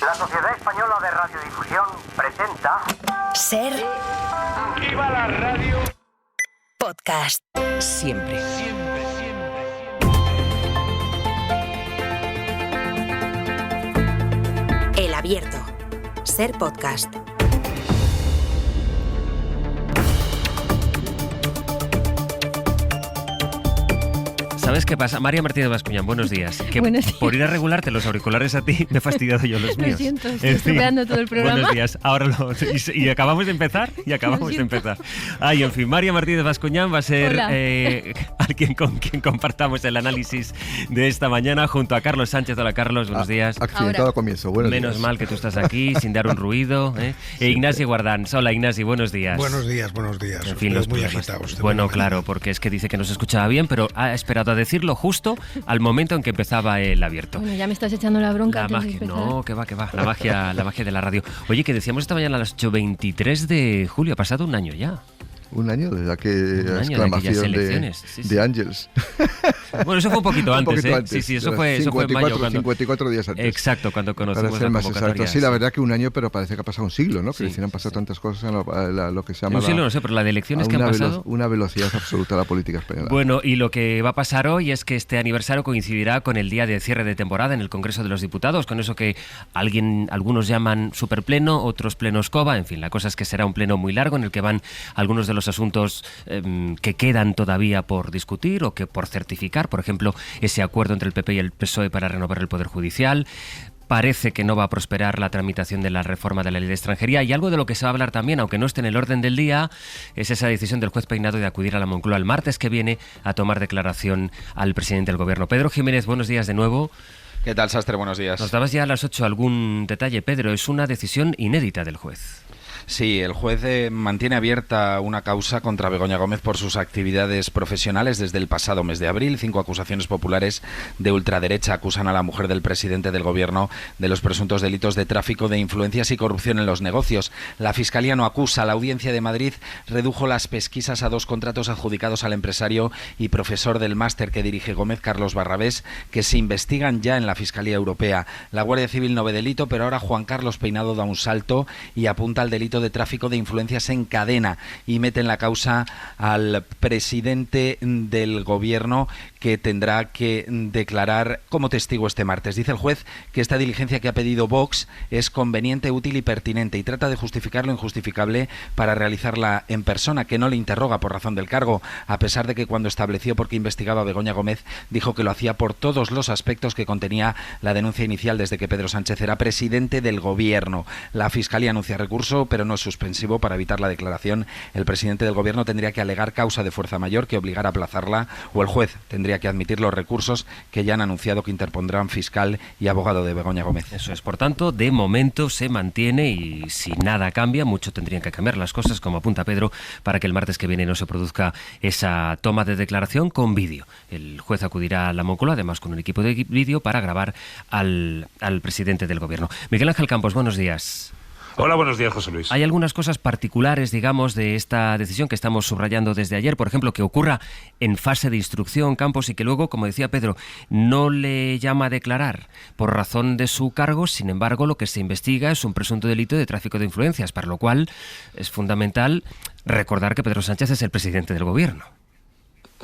La Sociedad Española de Radiodifusión presenta... Ser... ¡Viva la radio! Podcast. Siempre. El Abierto. Ser Podcast. ¿Sabes qué pasa? María Martínez Bascuñán, buenos días. Que Buenos días. Por ir a regularte los auriculares a ti, me he fastidiado yo los míos. Lo siento, estoy estropeando todo el programa. Buenos días. Ahora y acabamos de empezar. Ay, en fin, María Martínez Bascuñán va a ser alguien con quien compartamos el análisis de esta mañana junto a Carlos Sánchez. Hola, Carlos, buenos días. Accidentado Ahora. comienzo, buenos días. Menos mal que tú estás aquí, sin dar un ruido. E Ignacio Guardán. Hola, Ignacio, buenos días. Buenos días. En fin, los muy problemas. agitados. Bueno, claro, porque es que dice que no se escuchaba bien, pero ha esperado a decirlo justo al momento en que empezaba el abierto. Bueno, ya me estás echando la bronca. La antes de magia, empezar. no, que va. La magia de la radio. Oye, que decíamos esta mañana a las 8:23 de julio, ha pasado un año ya. Un año desde Un aquella año de aquellas exclamación elecciones. Sí. de Ángels. Bueno, eso fue un poquito antes, ¿eh? Sí, eso fue en mayo. 54 días antes. Exacto, cuando Para conocimos ser la más convocatoria. exacto. Sí, la verdad que un año, pero parece que ha pasado un siglo, ¿no? Sí, Que han pasado tantas cosas en lo que se En llama un siglo no sé, pero la de elecciones que han pasado... una velocidad absoluta a la política española. Bueno, y lo que va a pasar hoy es que este aniversario coincidirá con el día de cierre de temporada en el Congreso de los Diputados, con eso que algunos llaman superpleno, otros pleno escoba, en fin, la cosa es que será un pleno muy largo en el que van algunos de los asuntos que quedan todavía por discutir o que por certificar, por ejemplo, ese acuerdo entre el PP y el PSOE para renovar el Poder Judicial. Parece que no va a prosperar la tramitación de la reforma de la ley de extranjería, y algo de lo que se va a hablar también, aunque no esté en el orden del día, es esa decisión del juez Peinado de acudir a la Moncloa el martes que viene a tomar declaración al presidente del Gobierno. Pedro Jiménez, buenos días de nuevo. ¿Qué tal, Sastre? Buenos días. Nos dabas ya a las 8 algún detalle, Pedro. Es una decisión inédita del juez. Sí, el juez mantiene abierta una causa contra Begoña Gómez por sus actividades profesionales desde el pasado mes de abril. 5 acusaciones populares de ultraderecha acusan a la mujer del presidente del Gobierno de los presuntos delitos de tráfico de influencias y corrupción en los negocios. La Fiscalía no acusa. La Audiencia de Madrid redujo las pesquisas a 2 contratos adjudicados al empresario y profesor del máster que dirige Gómez, Carlos Barrabés, que se investigan ya en la Fiscalía Europea. La Guardia Civil no ve delito, pero ahora Juan Carlos Peinado da un salto y apunta al delito de tráfico de influencias en cadena y mete en la causa al presidente del Gobierno, que tendrá que declarar como testigo este martes. Dice el juez que esta diligencia que ha pedido Vox es conveniente, útil y pertinente, y trata de justificar lo injustificable para realizarla en persona, que no le interroga por razón del cargo, a pesar de que cuando estableció por qué investigaba a Begoña Gómez dijo que lo hacía por todos los aspectos que contenía la denuncia inicial desde que Pedro Sánchez era presidente del Gobierno. La Fiscalía anuncia recurso, pero no es suspensivo. Para evitar la declaración, el presidente del Gobierno tendría que alegar causa de fuerza mayor que obligara a aplazarla, o el juez tendría que admitir los recursos que ya han anunciado que interpondrán fiscal y abogado de Begoña Gómez. Eso es, por tanto, de momento se mantiene, y si nada cambia, mucho tendrían que cambiar las cosas, como apunta Pedro, para que el martes que viene no se produzca esa toma de declaración con vídeo. El juez acudirá a la Moncloa, además con un equipo de vídeo, para grabar al presidente del Gobierno. Miguel Ángel Campos, buenos días. Hola, buenos días, José Luis. Hay algunas cosas particulares, digamos, de esta decisión que estamos subrayando desde ayer. Por ejemplo, que ocurra en fase de instrucción, Campos, y que luego, como decía Pedro, no le llama a declarar por razón de su cargo. Sin embargo, lo que se investiga es un presunto delito de tráfico de influencias, para lo cual es fundamental recordar que Pedro Sánchez es el presidente del Gobierno.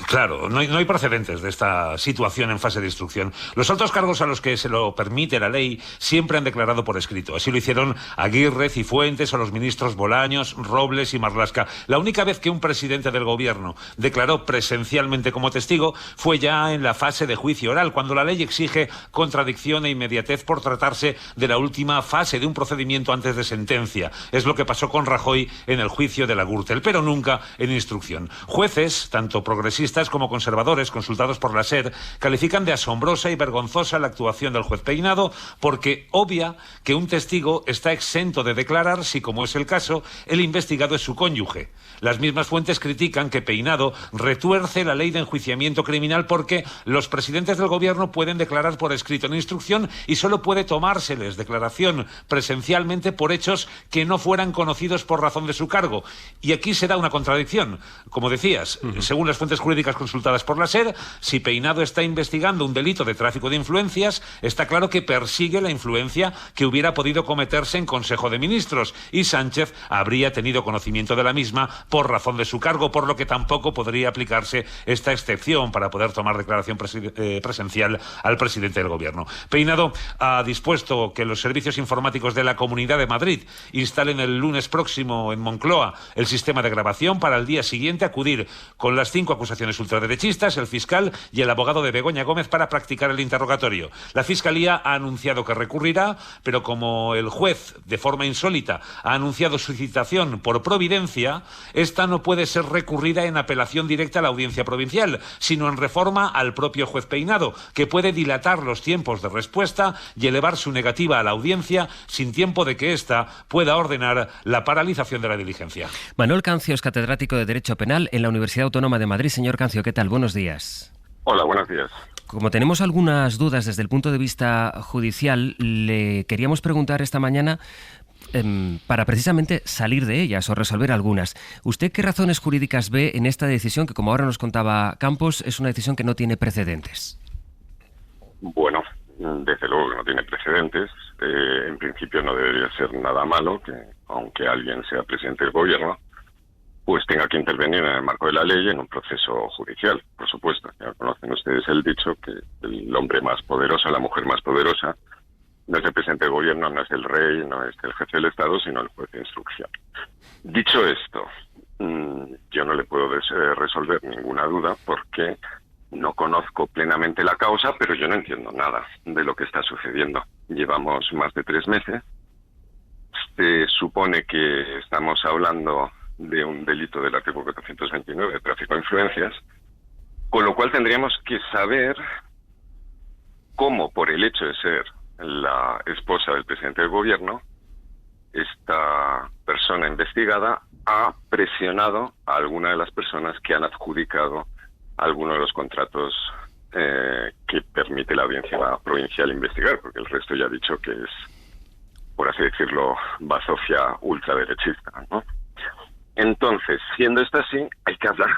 Claro, no hay precedentes de esta situación en fase de instrucción. Los altos cargos a los que se lo permite la ley siempre han declarado por escrito. Así lo hicieron Aguirre, Cifuentes o los ministros Bolaños, Robles y Marlaska. La única vez que un presidente del Gobierno declaró presencialmente como testigo fue ya en la fase de juicio oral, cuando la ley exige contradicción e inmediatez por tratarse de la última fase de un procedimiento antes de sentencia. Es lo que pasó con Rajoy en el juicio de la Gürtel, pero nunca en instrucción. Jueces, tanto progresistas como conservadores, consultados por la SER, califican de asombrosa y vergonzosa la actuación del juez Peinado, porque obvia que un testigo está exento de declarar si, como es el caso, el investigado es su cónyuge. Las mismas fuentes critican que Peinado retuerce la ley de enjuiciamiento criminal porque los presidentes del Gobierno pueden declarar por escrito en instrucción y solo puede tomárseles declaración presencialmente por hechos que no fueran conocidos por razón de su cargo. Y aquí se da una contradicción. Como decías, según las fuentes jurídicas, jurídicas consultadas por la SER, si Peinado está investigando un delito de tráfico de influencias, está claro que persigue la influencia que hubiera podido cometerse en Consejo de Ministros, y Sánchez habría tenido conocimiento de la misma por razón de su cargo, por lo que tampoco podría aplicarse esta excepción para poder tomar declaración presencial al presidente del Gobierno. Peinado ha dispuesto que los servicios informáticos de la Comunidad de Madrid instalen el lunes próximo en Moncloa el sistema de grabación para el día siguiente acudir con las 5 acusaciones ultraderechistas, el fiscal y el abogado de Begoña Gómez para practicar el interrogatorio. La Fiscalía ha anunciado que recurrirá, pero como el juez, de forma insólita, ha anunciado su citación por providencia, esta no puede ser recurrida en apelación directa a la Audiencia Provincial, sino en reforma al propio juez Peinado, que puede dilatar los tiempos de respuesta y elevar su negativa a la Audiencia sin tiempo de que ésta pueda ordenar la paralización de la diligencia. Manuel Cancio es catedrático de Derecho Penal en la Universidad Autónoma de Madrid. Señor Cancio, ¿qué tal? Buenos días. Hola, buenos días. Como tenemos algunas dudas desde el punto de vista judicial, le queríamos preguntar esta mañana para precisamente salir de ellas o resolver algunas. ¿Usted qué razones jurídicas ve en esta decisión que, como ahora nos contaba Campos, es una decisión que no tiene precedentes? Bueno, desde luego que no tiene precedentes. En principio no debería ser nada malo que, aunque alguien sea presidente del Gobierno, pues tenga que intervenir en el marco de la ley en un proceso judicial, por supuesto. Ya conocen ustedes el dicho que el hombre más poderoso, la mujer más poderosa, no es el presidente del Gobierno, no es el rey, no es el jefe del Estado, sino el juez de instrucción. Dicho esto, yo no le puedo resolver ninguna duda porque no conozco plenamente la causa, pero yo no entiendo nada de lo que está sucediendo. Llevamos más de 3 meses. Se supone que estamos hablando de un delito del artículo 429 de tráfico de influencias, con lo cual tendríamos que saber cómo, por el hecho de ser la esposa del presidente del Gobierno, esta persona investigada ha presionado a alguna de las personas que han adjudicado alguno de los contratos que permite la Audiencia Provincial investigar, porque el resto ya ha dicho que es, por así decirlo, bazofia ultraderechista, ¿no? Entonces, siendo esto así, hay que hablar,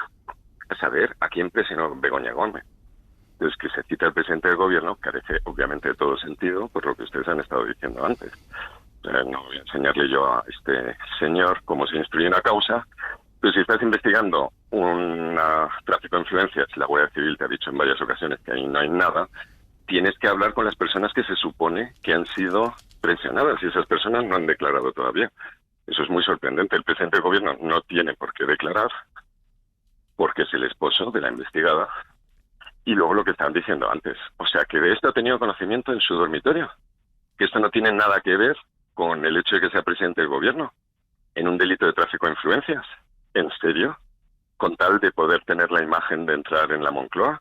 a saber a quién presionó Begoña Gómez. Entonces, que se cita el presidente del Gobierno carece obviamente de todo sentido por lo que ustedes han estado diciendo antes. No voy a enseñarle yo a este señor cómo se instruye una causa, pero si estás investigando un tráfico de influencias, la Guardia Civil te ha dicho en varias ocasiones que ahí no hay nada, tienes que hablar con las personas que se supone que han sido presionadas y esas personas no han declarado todavía. Eso es muy sorprendente. El presidente del Gobierno no tiene por qué declarar porque es el esposo de la investigada. Y luego lo que estaban diciendo antes. O sea, que de esto ha tenido conocimiento en su dormitorio. Que esto no tiene nada que ver con el hecho de que sea presidente del Gobierno en un delito de tráfico de influencias. ¿En serio? Con tal de poder tener la imagen de entrar en la Moncloa.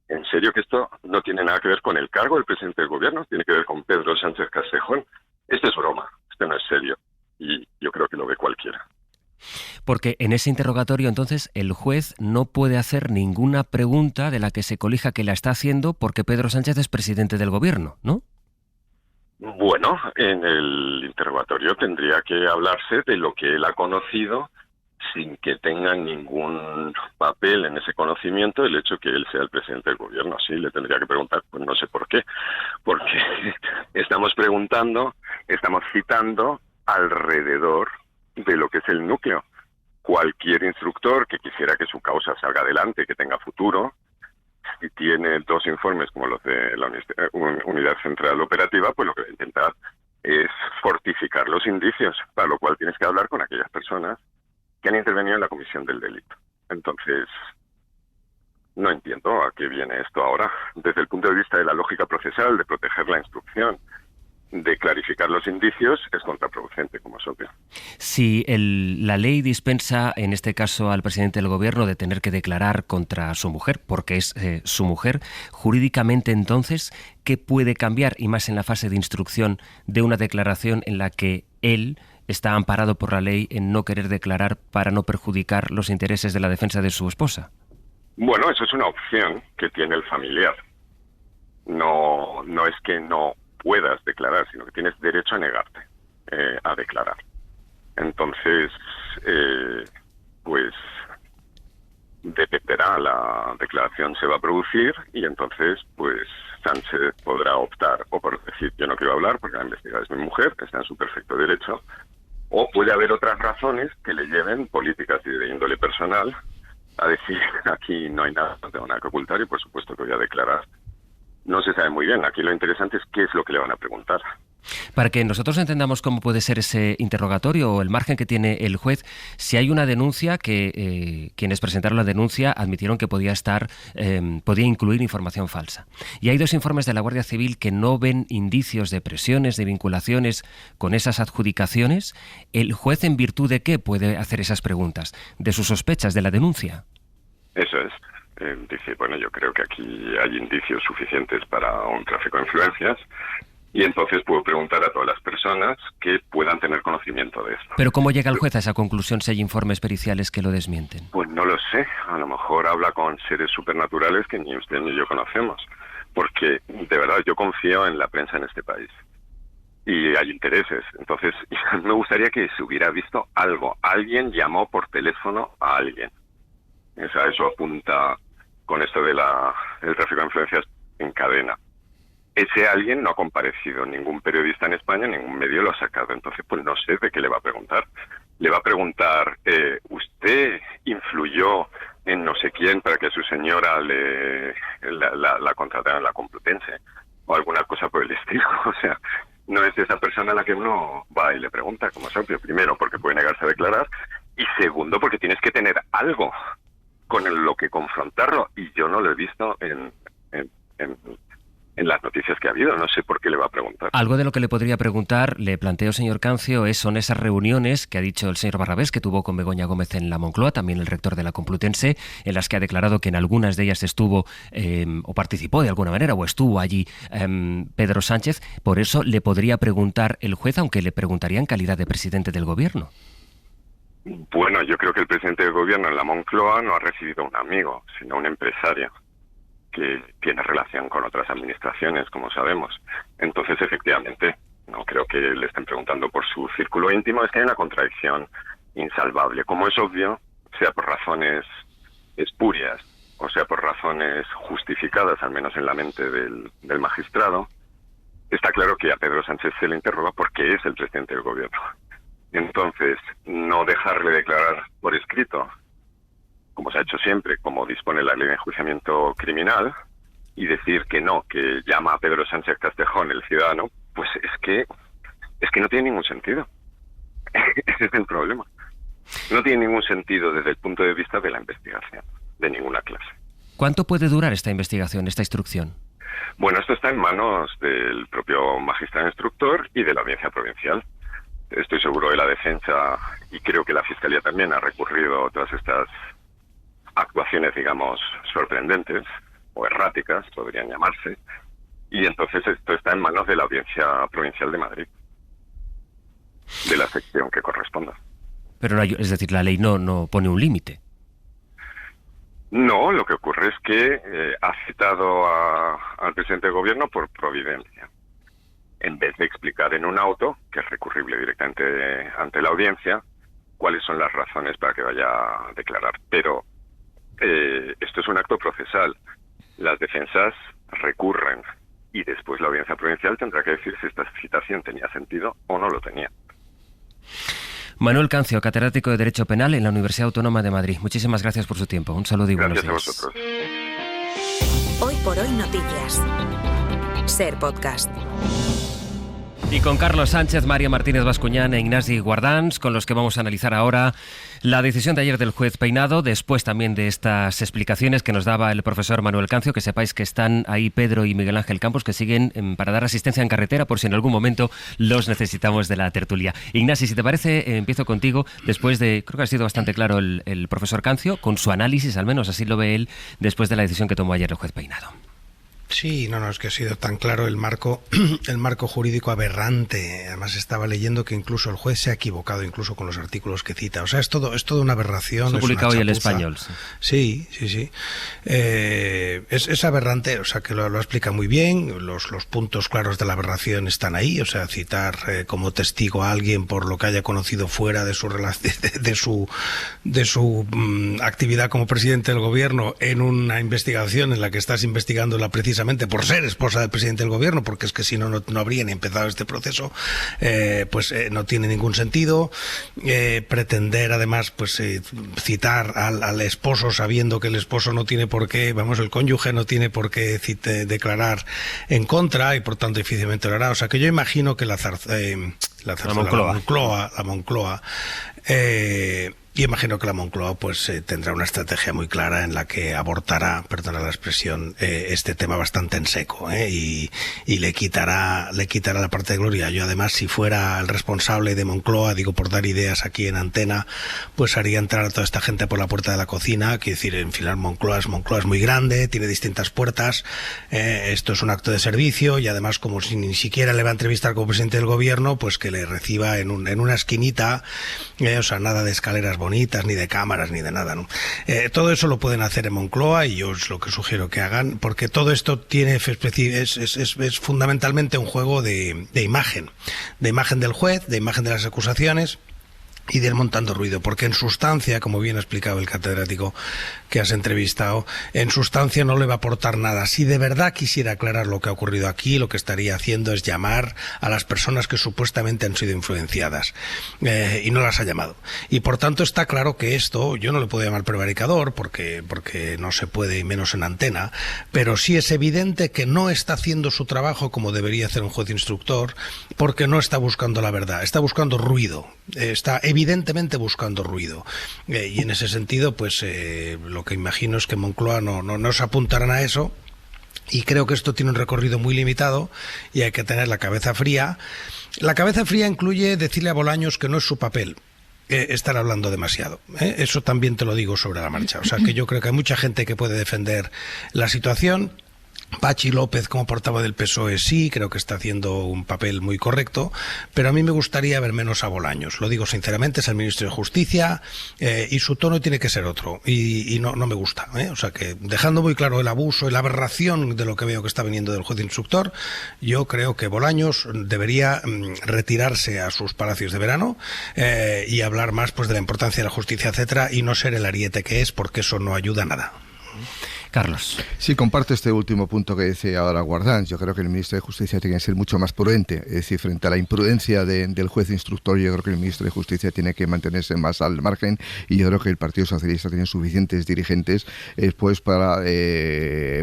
¿En serio que esto no tiene nada que ver con el cargo del presidente del Gobierno? Tiene que ver con Pedro Sánchez Castejón. Esto es broma. Esto no es serio. Y yo creo que lo ve cualquiera. Porque en ese interrogatorio, entonces, el juez no puede hacer ninguna pregunta de la que se colija que la está haciendo porque Pedro Sánchez es presidente del Gobierno, ¿no? Bueno, en el interrogatorio tendría que hablarse de lo que él ha conocido sin que tenga ningún papel en ese conocimiento el hecho que él sea el presidente del Gobierno. Sí, le tendría que preguntar, pues no sé por qué. Porque estamos preguntando, estamos citando alrededor de lo que es el núcleo. Cualquier instructor que quisiera que su causa salga adelante, que tenga futuro, si tiene 2 informes como los de la Unidad Central Operativa, pues lo que va a intentar es fortificar los indicios, para lo cual tienes que hablar con aquellas personas que han intervenido en la comisión del delito. Entonces, no entiendo a qué viene esto ahora. Desde el punto de vista de la lógica procesal, de proteger la instrucción, de clarificar los indicios, es contraproducente, como es obvio. Si la ley dispensa, en este caso al presidente del Gobierno, de tener que declarar contra su mujer, porque es su mujer, jurídicamente entonces, ¿qué puede cambiar? Y más en la fase de instrucción de una declaración en la que él está amparado por la ley en no querer declarar para no perjudicar los intereses de la defensa de su esposa. Bueno, eso es una opción que tiene el familiar. No es que no puedas declarar, sino que tienes derecho a negarte a declarar. Entonces, pues dependerá, la declaración se va a producir y entonces pues Sánchez podrá optar o por decir yo no quiero hablar porque la investigada es mi mujer, que está en su perfecto derecho, o puede haber otras razones que le lleven, políticas y de índole personal, a decir aquí no hay nada, no tengo nada que ocultar y por supuesto que voy a declarar. No se sabe muy bien, aquí lo interesante es qué es lo que le van a preguntar. Para que nosotros entendamos cómo puede ser ese interrogatorio o el margen que tiene el juez, si hay una denuncia que quienes presentaron la denuncia admitieron que podía incluir información falsa. Y hay 2 informes de la Guardia Civil que no ven indicios de presiones, de vinculaciones con esas adjudicaciones. ¿El juez en virtud de qué puede hacer esas preguntas? ¿De sus sospechas, de la denuncia? Eso es. Dice, bueno, yo creo que aquí hay indicios suficientes para un tráfico de influencias. Y entonces puedo preguntar a todas las personas que puedan tener conocimiento de esto. ¿Pero cómo llega el juez a esa conclusión si hay informes periciales que lo desmienten? Pues no lo sé. A lo mejor habla con seres supernaturales que ni usted ni yo conocemos. Porque, de verdad, yo confío en la prensa en este país. Y hay intereses. Entonces, me gustaría que se hubiera visto algo. Alguien llamó por teléfono a alguien. O sea, eso apunta con esto de el tráfico de influencias en cadena. Ese alguien no ha comparecido, ningún periodista en España, ningún medio lo ha sacado. Entonces, pues no sé de qué le va a preguntar. Le va a preguntar, ¿usted influyó en no sé quién para que su señora la contratara en la Complutense? O alguna cosa por el estilo. O sea, no es esa persona a la que uno va y le pregunta, como es obvio. Primero, porque puede negarse a declarar. Y segundo, porque tienes que tener algo con lo que confrontarlo. Y yo no lo he visto en las noticias que ha habido, no sé por qué le va a preguntar. Algo de lo que le podría preguntar, le planteo, señor Cancio, son esas reuniones que ha dicho el señor Barrabés que tuvo con Begoña Gómez en la Moncloa, también el rector de la Complutense, en las que ha declarado que en algunas de ellas estuvo o participó de alguna manera o estuvo allí Pedro Sánchez. Por eso le podría preguntar el juez, aunque le preguntaría en calidad de presidente del gobierno. Bueno, yo creo que el presidente del gobierno en la Moncloa no ha recibido un amigo, sino un empresario que tiene relación con otras administraciones, como sabemos. Entonces, efectivamente, no creo que le estén preguntando por su círculo íntimo. Es que hay una contradicción insalvable. Como es obvio, sea por razones espurias o sea por razones justificadas, al menos en la mente del magistrado, está claro que a Pedro Sánchez se le interroga porque es el presidente del gobierno. Entonces, no dejarle declarar por escrito, como se ha hecho siempre, como dispone la ley de enjuiciamiento criminal, y decir que no, que llama a Pedro Sánchez Castejón el ciudadano, pues es que no tiene ningún sentido. Ese es el problema. No tiene ningún sentido desde el punto de vista de la investigación, de ninguna clase. ¿Cuánto puede durar esta investigación, esta instrucción? Bueno, esto está en manos del propio magistrado instructor y de la audiencia provincial. Estoy seguro de la defensa, y creo que la Fiscalía también ha recurrido a todas estas actuaciones, digamos, sorprendentes o erráticas, podrían llamarse, y entonces esto está en manos de la Audiencia Provincial de Madrid, de la sección que corresponda. Pero no hay, es decir, la ley no pone un límite. No, lo que ocurre es que ha citado al presidente del gobierno por providencia, en vez de explicar en un auto, que es recurrible directamente ante la audiencia, cuáles son las razones para que vaya a declarar. Pero esto es un acto procesal. Las defensas recurren y después la audiencia provincial tendrá que decir si esta citación tenía sentido o no lo tenía. Manuel Cancio, catedrático de Derecho Penal en la Universidad Autónoma de Madrid. Muchísimas gracias por su tiempo. Un saludo y buenos días. Gracias a vosotros. Hoy por hoy noticias. Ser Podcast. Y con Carlos Sánchez, María Martínez Bascuñán e Ignasi Guardans, con los que vamos a analizar ahora la decisión de ayer del juez Peinado, después también de estas explicaciones que nos daba el profesor Manuel Cancio, que sepáis que están ahí Pedro y Miguel Ángel Campos, que siguen para dar asistencia en carretera por si en algún momento los necesitamos de la tertulia. Ignasi, si te parece, empiezo contigo, después de, creo que ha sido bastante claro el profesor Cancio, con su análisis, al menos así lo ve él, después de la decisión que tomó ayer el juez Peinado. Sí, no, es que ha sido tan claro el marco jurídico aberrante. Además estaba leyendo que incluso el juez se ha equivocado incluso con los artículos que cita. O sea, es todo una aberración. Se ha publicado hoy El chapuza. Español. Sí. Es aberrante, o sea, que lo explica muy bien. Los puntos claros de la aberración están ahí. O sea, citar como testigo a alguien por lo que haya conocido fuera de su actividad como presidente del gobierno en una investigación en la que estás investigándola precisamente por ser esposa del presidente del gobierno, porque es que si no habría ni empezado este proceso, no tiene ningún sentido. Pretender además citar al esposo sabiendo que el esposo no tiene por qué, el cónyuge no tiene por qué declarar en contra y por tanto difícilmente lo hará. O sea que yo imagino que la Moncloa y imagino que la Moncloa tendrá una estrategia muy clara en la que abortará, perdona la expresión, este tema bastante en seco, y le quitará la parte de gloria. Yo además, si fuera el responsable de Moncloa, digo por dar ideas aquí en antena, pues haría entrar a toda esta gente por la puerta de la cocina. Quiero decir, en final Moncloa es muy grande, tiene distintas puertas, esto es un acto de servicio y además como si ni siquiera le va a entrevistar como presidente del gobierno, pues que le reciba en una esquinita, o sea, nada de escaleras bonitas, ni de cámaras, ni de nada, ¿no? Todo eso lo pueden hacer en Moncloa y yo es lo que sugiero que hagan, porque todo esto es fundamentalmente un juego de imagen del juez, de imagen de las acusaciones y de ir montando ruido, porque en sustancia, como bien ha explicado el catedrático que has entrevistado, en sustancia no le va a aportar nada. Si de verdad quisiera aclarar lo que ha ocurrido aquí, lo que estaría haciendo es llamar a las personas que supuestamente han sido influenciadas, y no las ha llamado. Y por tanto está claro que esto, yo no le puedo llamar prevaricador, porque no se puede, y menos en antena, pero sí es evidente que no está haciendo su trabajo como debería hacer un juez instructor, porque no está buscando la verdad, está buscando ruido, está evidentemente buscando ruido, y en ese sentido lo que imagino es que Moncloa no se apuntarán a eso, y creo que esto tiene un recorrido muy limitado y hay que tener la cabeza fría. La cabeza fría incluye decirle a Bolaños que no es su papel estar hablando demasiado, eso también te lo digo sobre la marcha. O sea que yo creo que hay mucha gente que puede defender la situación. Pachi López como portavoz del PSOE sí, creo que está haciendo un papel muy correcto, pero a mí me gustaría ver menos a Bolaños, lo digo sinceramente, es el ministro de Justicia, y su tono tiene que ser otro, y no me gusta, o sea que dejando muy claro el abuso y la aberración de lo que veo que está viniendo del juez instructor, yo creo que Bolaños debería retirarse a sus palacios de verano, y hablar más de la importancia de la justicia, etcétera, y no ser el ariete que es, porque eso no ayuda a nada. Carlos. Sí, comparto este último punto que dice ahora Guardans. Yo creo que el ministro de Justicia tiene que ser mucho más prudente. Es decir, frente a la imprudencia del juez instructor, yo creo que el ministro de Justicia tiene que mantenerse más al margen, y yo creo que el Partido Socialista tiene suficientes dirigentes para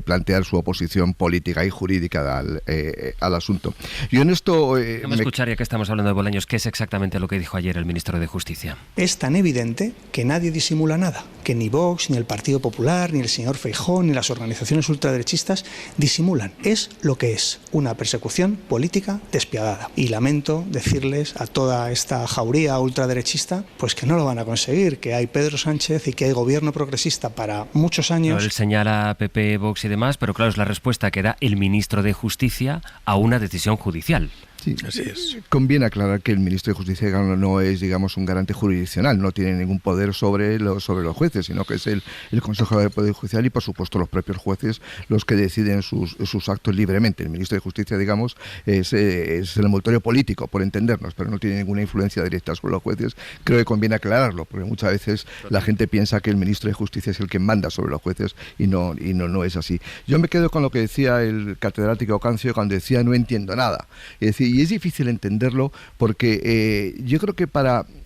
plantear su oposición política y jurídica al asunto. Yo en esto... Déjame escuchar, ya que estamos hablando de Bolaños, qué es exactamente lo que dijo ayer el ministro de Justicia. Es tan evidente que nadie disimula nada, que ni Vox, ni el Partido Popular, ni el señor Feijóo, ni las organizaciones ultraderechistas disimulan. Es lo que es, una persecución política despiadada. Y lamento decirles a toda esta jauría ultraderechista que no lo van a conseguir, que hay Pedro Sánchez y que hay gobierno progresista para muchos años. Él señala a PP, Vox y demás, pero claro, es la respuesta que da el ministro de Justicia a una decisión judicial. Sí, así es. Conviene aclarar que el ministro de Justicia no es, digamos, un garante jurisdiccional, no tiene ningún poder sobre los jueces, sino que es el Consejo de Poder Judicial y, por supuesto, los propios jueces los que deciden sus actos libremente. El ministro de Justicia, digamos, es el envoltorio político, por entendernos, pero no tiene ninguna influencia directa sobre los jueces. Creo que conviene aclararlo, porque muchas veces la gente piensa que el ministro de Justicia es el que manda sobre los jueces y no es así. Yo me quedo con lo que decía el catedrático Cancio cuando decía no entiendo nada. Es decir, y es difícil entenderlo porque yo creo que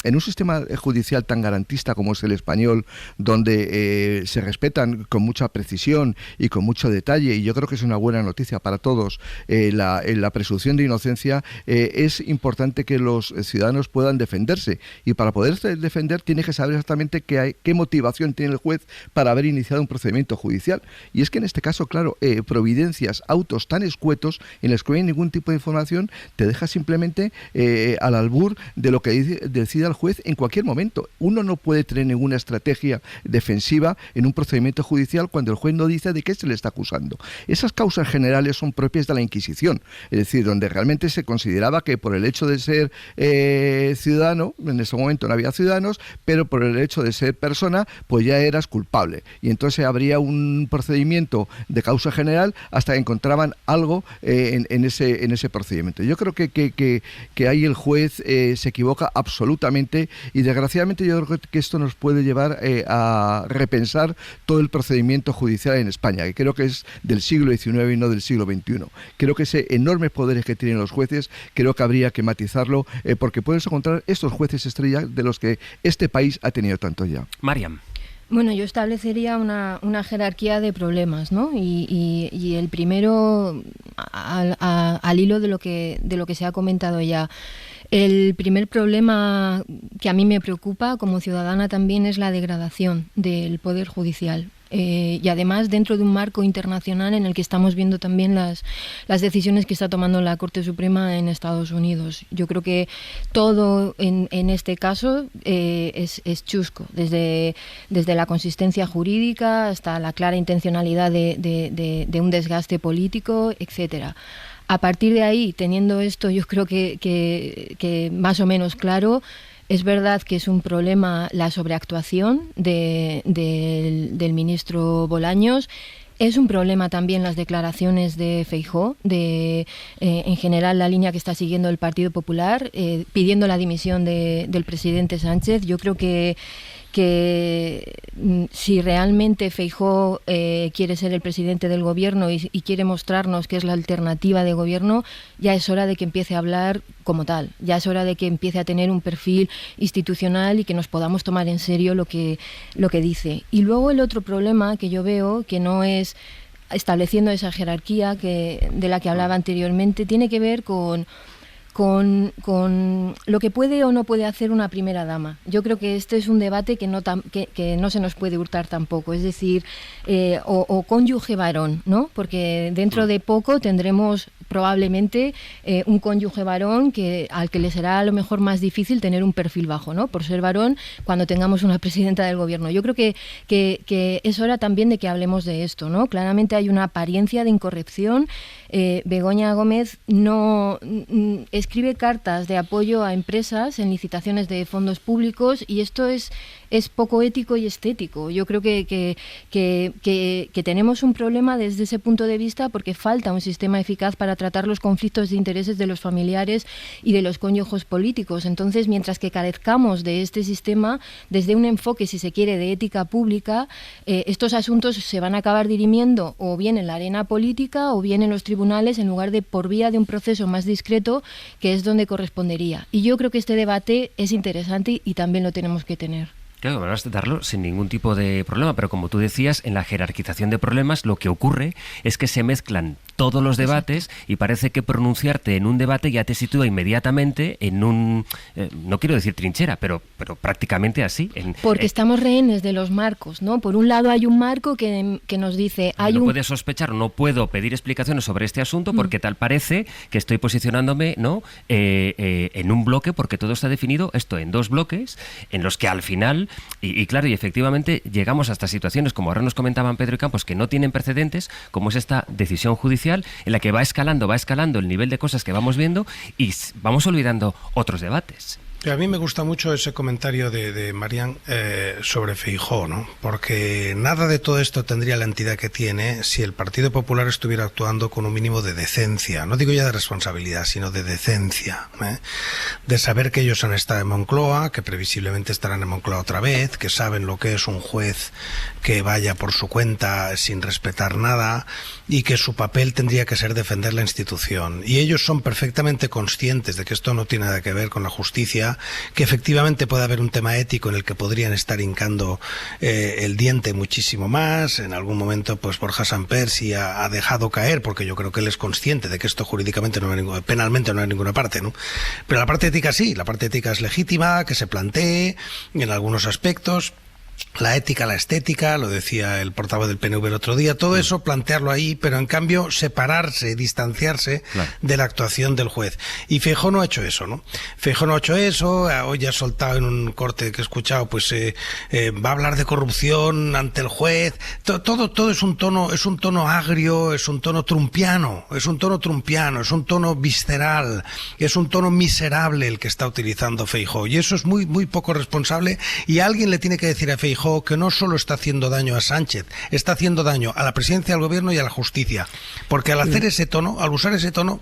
en un sistema judicial tan garantista como es el español, donde se respetan con mucha precisión y con mucho detalle, y yo creo que es una buena noticia para todos, la presunción de inocencia, es importante que los ciudadanos puedan defenderse, y para poder defender tiene que saber exactamente qué motivación tiene el juez para haber iniciado un procedimiento judicial. Y es que en este caso, claro, providencias, autos tan escuetos en los que no hay ningún tipo de información, te deja simplemente al albur de lo que decida el juez en cualquier momento. Uno no puede tener ninguna estrategia defensiva en un procedimiento judicial cuando el juez no dice de qué se le está acusando. Esas causas generales son propias de la Inquisición, es decir, donde realmente se consideraba que por el hecho de ser ciudadano, en ese momento no había ciudadanos, pero por el hecho de ser persona, pues ya eras culpable. Y entonces habría un procedimiento de causa general hasta que encontraban algo en ese procedimiento. Yo creo que ahí el juez se equivoca absolutamente, y desgraciadamente yo creo que esto nos puede llevar a repensar todo el procedimiento judicial en España, que creo que es del siglo XIX y no del siglo XXI. Creo que ese enormes poderes que tienen los jueces, creo que habría que matizarlo, porque puedes encontrar estos jueces estrella de los que este país ha tenido tanto ya. Mariam. Bueno, yo establecería una jerarquía de problemas, ¿no? Y el primero, al hilo de lo que se ha comentado ya. El primer problema que a mí me preocupa como ciudadana también es la degradación del Poder Judicial. Y además dentro de un marco internacional en el que estamos viendo también las decisiones que está tomando la Corte Suprema en Estados Unidos. Yo creo que todo en este caso es chusco, desde la consistencia jurídica hasta la clara intencionalidad de un desgaste político, etcétera. A partir de ahí, teniendo esto, yo creo que más o menos claro, es verdad que es un problema la sobreactuación del ministro Bolaños. Es un problema también las declaraciones de Feijóo, en general la línea que está siguiendo el Partido Popular, pidiendo la dimisión del presidente Sánchez. Yo creo que si realmente Feijóo quiere ser el presidente del gobierno y quiere mostrarnos que es la alternativa de gobierno, ya es hora de que empiece a hablar como tal, ya es hora de que empiece a tener un perfil institucional y que nos podamos tomar en serio lo que dice. Y luego el otro problema que yo veo, que no es estableciendo esa jerarquía de la que hablaba anteriormente, tiene que ver con lo que puede o no puede hacer una primera dama. Yo creo que este es un debate que no se nos puede hurtar tampoco, es decir, o cónyuge varón, ¿no? Porque dentro de poco tendremos probablemente un cónyuge varón al que le será a lo mejor más difícil tener un perfil bajo, ¿no? Por ser varón cuando tengamos una presidenta del gobierno. Yo creo que es hora también de que hablemos de esto, ¿no? Claramente hay una apariencia de incorrección. Begoña Gómez no escribe cartas de apoyo a empresas en licitaciones de fondos públicos, y esto es poco ético y estético. Yo creo que tenemos un problema desde ese punto de vista, porque falta un sistema eficaz para tratar los conflictos de intereses de los familiares y de los cónyuges políticos. Entonces, mientras que carezcamos de este sistema, desde un enfoque, si se quiere, de ética pública, estos asuntos se van a acabar dirimiendo o bien en la arena política o bien en los tribunales, en lugar de por vía de un proceso más discreto, que es donde correspondería. Y yo creo que este debate es interesante y también lo tenemos que tener. Claro, van a darlo sin ningún tipo de problema, pero como tú decías, en la jerarquización de problemas lo que ocurre es que se mezclan todos los debates. Exacto. Y parece que pronunciarte en un debate ya te sitúa inmediatamente en un, no quiero decir trinchera, pero prácticamente así. Porque estamos rehenes de los marcos, ¿no? Por un lado hay un marco que nos dice... No puedes sospechar, no puedo pedir explicaciones sobre este asunto porque tal parece que estoy posicionándome, ¿no? En un bloque, porque todo está definido esto en dos bloques, en los que al final... Y claro, y efectivamente llegamos a estas situaciones, como ahora nos comentaban Pedro y Campos, que no tienen precedentes, como es esta decisión judicial en la que va escalando el nivel de cosas que vamos viendo y vamos olvidando otros debates. A mí me gusta mucho ese comentario de Marian sobre Feijóo, ¿no? Porque nada de todo esto tendría la entidad que tiene si el Partido Popular estuviera actuando con un mínimo de decencia. No digo ya de responsabilidad, sino de decencia, ¿eh? De saber que ellos han estado en Moncloa, que previsiblemente estarán en Moncloa otra vez, que saben lo que es un juez que vaya por su cuenta sin respetar nada y que su papel tendría que ser defender la institución. Y ellos son perfectamente conscientes de que esto no tiene nada que ver con la justicia, que efectivamente puede haber un tema ético en el que podrían estar hincando el diente muchísimo más. En algún momento pues Borja Sampersi ha dejado caer, porque yo creo que él es consciente de que esto jurídicamente penalmente no hay ninguna parte, ¿no? Pero la parte ética sí, la parte ética es legítima, que se plantee en algunos aspectos. la ética, la estética, lo decía el portavoz del PNV el otro día, todo eso plantearlo ahí, pero en cambio separarse, distanciarse de la actuación del juez. Y Feijóo no ha hecho eso, ¿no? Feijóo no ha hecho eso, hoy ha soltado en un corte que he escuchado, pues va a hablar de corrupción ante el juez, todo es un tono agrio, es un tono trumpiano, es un tono visceral, es un tono miserable el que está utilizando Feijóo, y eso es muy, muy poco responsable, y alguien le tiene que decir a Feijóo que no solo está haciendo daño a Sánchez, está haciendo daño a la presidencia del gobierno y a la justicia, porque al hacer ese tono, al usar ese tono,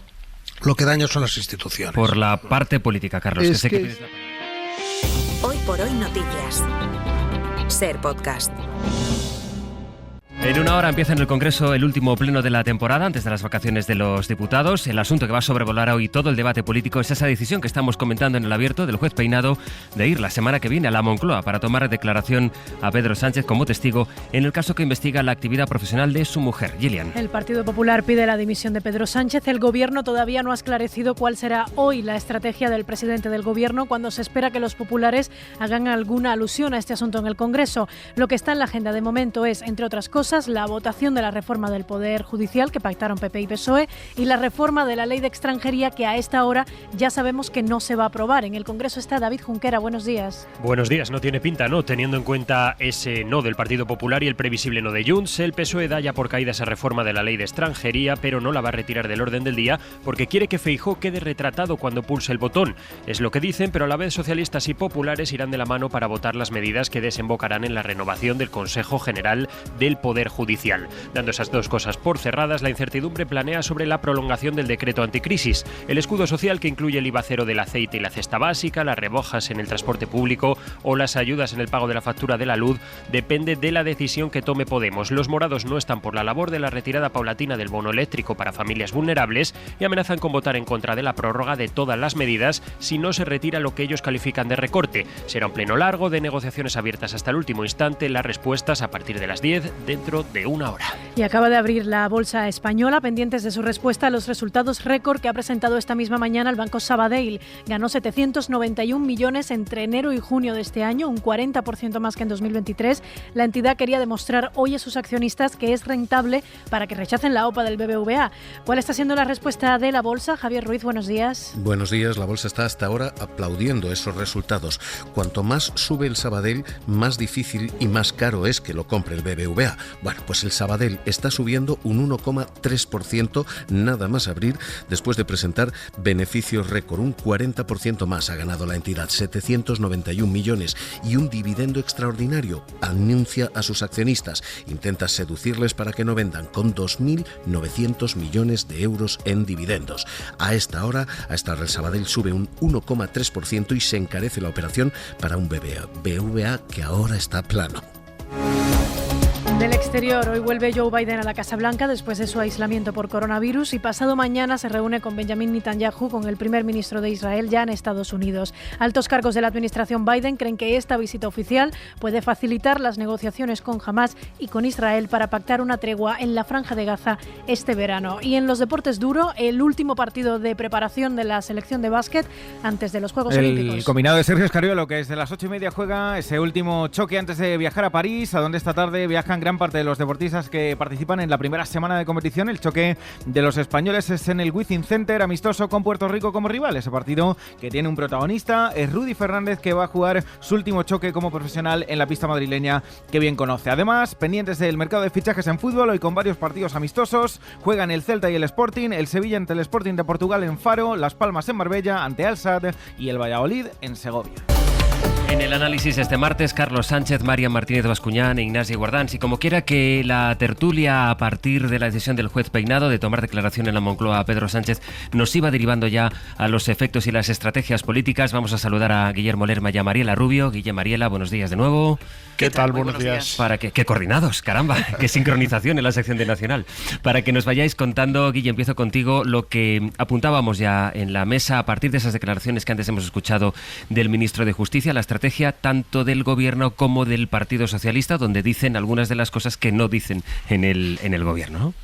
lo que daña son las instituciones. Por la parte política, Carlos. Hoy por hoy noticias. Ser Podcast. En una hora empieza en el Congreso el último pleno de la temporada antes de las vacaciones de los diputados. El asunto que va a sobrevolar hoy todo el debate político es esa decisión que estamos comentando en el abierto del juez Peinado de ir la semana que viene a la Moncloa para tomar declaración a Pedro Sánchez como testigo en el caso que investiga la actividad profesional de su mujer, Gillian. El Partido Popular pide la dimisión de Pedro Sánchez. El Gobierno todavía no ha esclarecido cuál será hoy la estrategia del presidente del Gobierno cuando se espera que los populares hagan alguna alusión a este asunto en el Congreso. Lo que está en la agenda de momento es, entre otras cosas, la votación de la reforma del Poder Judicial que pactaron PP y PSOE y la reforma de la Ley de Extranjería que a esta hora ya sabemos que no se va a aprobar. En el Congreso está David Junquera. Buenos días. Buenos días. No tiene pinta, ¿no? Teniendo en cuenta ese no del Partido Popular y el previsible no de Junts, el PSOE da ya por caída esa reforma de la Ley de Extranjería, pero no la va a retirar del orden del día porque quiere que Feijóo quede retratado cuando pulse el botón. Es lo que dicen, pero a la vez socialistas y populares irán de la mano para votar las medidas que desembocarán en la renovación del Consejo General del Poder Judicial. Dando esas dos cosas por cerradas, la incertidumbre planea sobre la prolongación del decreto anticrisis, el escudo social que incluye el IVA cero del aceite y la cesta básica, las rebajas en el transporte público o las ayudas en el pago de la factura de la luz, depende de la decisión que tome Podemos. Los morados no están por la labor de la retirada paulatina del bono eléctrico para familias vulnerables y amenazan con votar en contra de la prórroga de todas las medidas si no se retira lo que ellos califican de recorte. Será un pleno largo de negociaciones abiertas hasta el último instante, las respuestas a partir de las 10 dentro de una hora. Y acaba de abrir la bolsa española, pendientes de su respuesta a los resultados récord que ha presentado esta misma mañana el Banco Sabadell. Ganó 791 millones entre enero y junio de este año, un 40% más que en 2023. La entidad quería demostrar hoy a sus accionistas que es rentable para que rechacen la OPA del BBVA. ¿Cuál está siendo la respuesta de la bolsa? Javier Ruiz, buenos días. Buenos días. La bolsa está hasta ahora aplaudiendo esos resultados. Cuanto más sube el Sabadell, más difícil y más caro es que lo compre el BBVA. Bueno, pues el Sabadell está subiendo un 1,3% nada más abrir después de presentar beneficios récord, un 40% más ha ganado la entidad, 791 millones y un dividendo extraordinario. Anuncia a sus accionistas, intenta seducirles para que no vendan con 2.900 millones de euros en dividendos. A esta hora el Sabadell sube un 1,3% y se encarece la operación para un BBVA que ahora está plano. Del exterior, hoy vuelve Joe Biden a la Casa Blanca después de su aislamiento por coronavirus y pasado mañana se reúne con Benjamin Netanyahu, con el primer ministro de Israel, ya en Estados Unidos. Altos cargos de la administración Biden creen que esta visita oficial puede facilitar las negociaciones con Hamás y con Israel para pactar una tregua en la Franja de Gaza este verano. Y en los deportes duro, el último partido de preparación de la selección de básquet antes de los Juegos Olímpicos. El combinado de Sergio Escariolo, que desde las 8:30 juega ese último choque antes de viajar a París, a donde esta tarde viajan gran parte de los deportistas que participan en la primera semana de competición. El choque de los españoles es en el Wizzing Center, amistoso con Puerto Rico como rival. Ese partido que tiene un protagonista es Rudy Fernández, que va a jugar su último choque como profesional en la pista madrileña que bien conoce. Además, pendientes del mercado de fichajes en fútbol, hoy con varios partidos amistosos. Juegan el Celta y el Sporting, el Sevilla ante el Sporting de Portugal en Faro, Las Palmas en Marbella ante Al Sadd y el Valladolid en Segovia. En el análisis este martes, Carlos Sánchez, Marian Martínez Bascuñán e Ignacio Guardans. Y como quiera que la tertulia, a partir de la decisión del juez Peinado de tomar declaración en la Moncloa a Pedro Sánchez, nos iba derivando ya a los efectos y las estrategias políticas, vamos a saludar a Guillermo Lerma y a Mariela Rubio. Guille, Mariela, buenos días de nuevo. ¿Qué tal? Buenos días. Qué coordinados, caramba, qué sincronización en la sección de Nacional. Para que nos vayáis contando, Guille, empiezo contigo, lo que apuntábamos ya en la mesa a partir de esas declaraciones que antes hemos escuchado del ministro de Justicia, la estrategia tanto del Gobierno como del Partido Socialista, donde dicen algunas de las cosas que no dicen en el Gobierno, ¿no?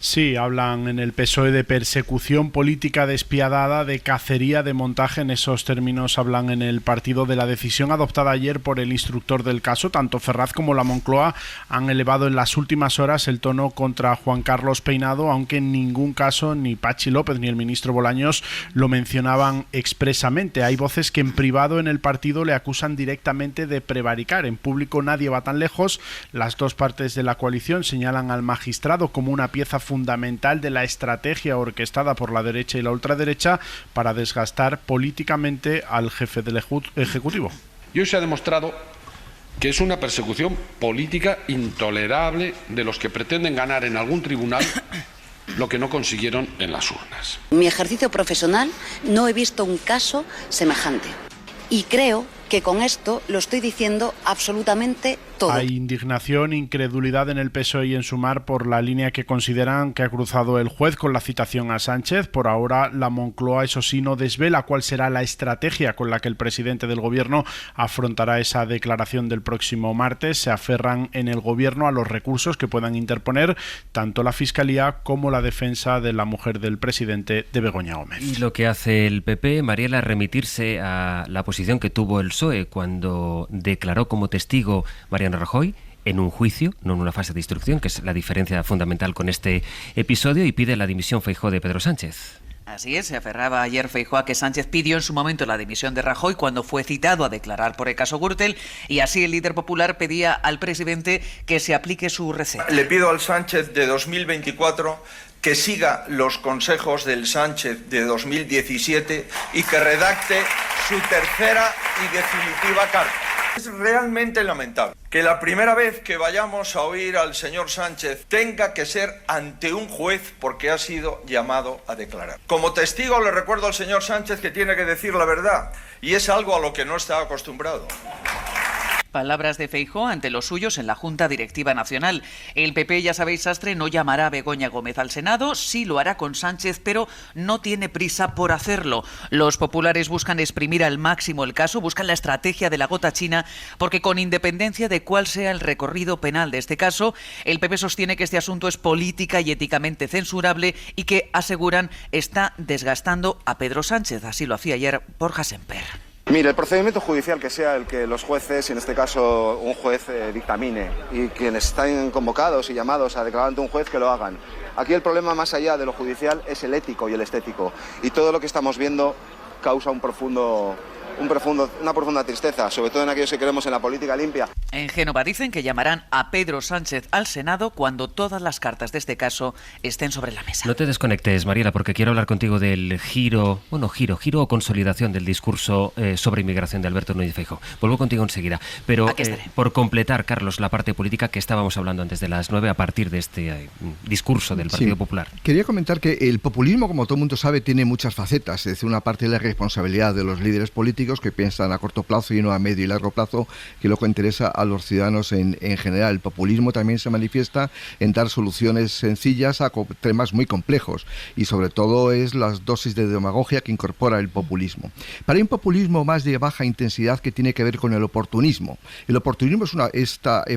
Sí, hablan en el PSOE de persecución política despiadada, de cacería de montaje. En esos términos hablan en el partido. De la decisión adoptada ayer por el instructor del caso. Tanto Ferraz como la Moncloa han elevado en las últimas horas el tono contra Juan Carlos Peinado, aunque en ningún caso ni Patxi López ni el ministro Bolaños lo mencionaban expresamente. Hay voces que en privado en el partido le acusan directamente de prevaricar. En público nadie va tan lejos. Las dos partes de la coalición señalan al magistrado como una pieza fundamental de la estrategia orquestada por la derecha y la ultraderecha para desgastar políticamente al jefe del Ejecutivo. Y hoy se ha demostrado que es una persecución política intolerable de los que pretenden ganar en algún tribunal lo que no consiguieron en las urnas. En mi ejercicio profesional no he visto un caso semejante y creo que con esto lo estoy diciendo absolutamente todo. Hay indignación, incredulidad en el PSOE y en Sumar por la línea que consideran que ha cruzado el juez con la citación a Sánchez. Por ahora, la Moncloa, eso sí, no desvela cuál será la estrategia con la que el presidente del Gobierno afrontará esa declaración del próximo martes. Se aferran en el Gobierno a los recursos que puedan interponer tanto la Fiscalía como la defensa de la mujer del presidente, de Begoña Gómez. Y lo que hace el PP, Mariela, remitirse a la posición que tuvo el PSOE cuando declaró como testigo Mariano Rajoy en un juicio, no en una fase de instrucción, que es la diferencia fundamental con este episodio, y pide la dimisión Feijóo de Pedro Sánchez. Así es, se aferraba ayer Feijóo a que Sánchez pidió en su momento la dimisión de Rajoy cuando fue citado a declarar por el caso Gürtel, y así el líder popular pedía al presidente que se aplique su receta. Le pido al Sánchez de 2024 que siga los consejos del Sánchez de 2017 y que redacte su tercera y definitiva carta. Es realmente lamentable que la primera vez que vayamos a oír al señor Sánchez tenga que ser ante un juez porque ha sido llamado a declarar. Como testigo le recuerdo al señor Sánchez que tiene que decir la verdad, y es algo a lo que no está acostumbrado. Palabras de Feijóo ante los suyos en la Junta Directiva Nacional. El PP, ya sabéis, Sastre, no llamará a Begoña Gómez al Senado, sí lo hará con Sánchez, pero no tiene prisa por hacerlo. Los populares buscan exprimir al máximo el caso, buscan la estrategia de la gota china, porque con independencia de cuál sea el recorrido penal de este caso, el PP sostiene que este asunto es política y éticamente censurable y que, aseguran, está desgastando a Pedro Sánchez. Así lo hacía ayer Borja Semper. Mire, el procedimiento judicial que sea el que los jueces, en este caso un juez, dictamine, y quienes están convocados y llamados a declarar ante un juez que lo hagan. Aquí el problema, más allá de lo judicial, es el ético y el estético, y todo lo que estamos viendo causa una profunda tristeza, sobre todo en aquellos que creemos en la política limpia. En Génova dicen que llamarán a Pedro Sánchez al Senado cuando todas las cartas de este caso estén sobre la mesa. No te desconectes, Mariela, porque quiero hablar contigo del giro o consolidación del discurso sobre inmigración de Alberto Núñez Feijóo. Vuelvo contigo enseguida, pero por completar, Carlos, la parte política que estábamos hablando antes de las 9 a partir de este discurso del Partido Popular. Quería comentar que el populismo, como todo el mundo sabe, tiene muchas facetas. Es decir, una parte de la responsabilidad de los líderes políticos que piensan a corto plazo y no a medio y largo plazo, que lo que interesa a los ciudadanos en general. El populismo también se manifiesta en dar soluciones sencillas a temas muy complejos, y sobre todo es las dosis de demagogia que incorpora el populismo. Para un populismo más de baja intensidad que tiene que ver con el oportunismo. El oportunismo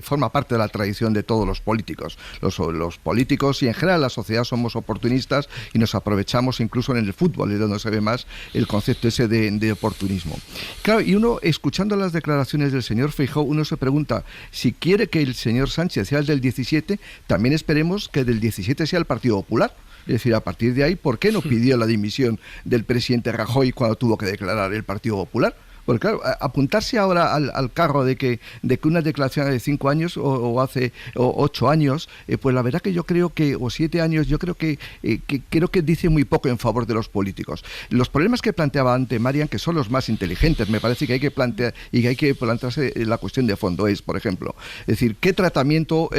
forma parte de la tradición de todos los políticos. Los políticos y en general la sociedad somos oportunistas y nos aprovechamos, incluso en el fútbol, es donde se ve más el concepto ese de oportunismo. Claro, y uno, escuchando las declaraciones del señor Feijóo, uno se pregunta si quiere que el señor Sánchez sea el del 17, también esperemos que del 17 sea el Partido Popular. Es decir, a partir de ahí, ¿por qué no pidió la dimisión del presidente Rajoy cuando tuvo que declarar el Partido Popular? Porque claro, apuntarse ahora al carro de que una declaración de 5 años o hace 8 años, pues la verdad que yo creo que, o 7 años, yo creo que dice muy poco en favor de los políticos. Los problemas que planteaba antes Marian, que son los más inteligentes, me parece que hay que plantear y que hay que plantearse la cuestión de fondo, es, por ejemplo, es decir, ¿qué tratamiento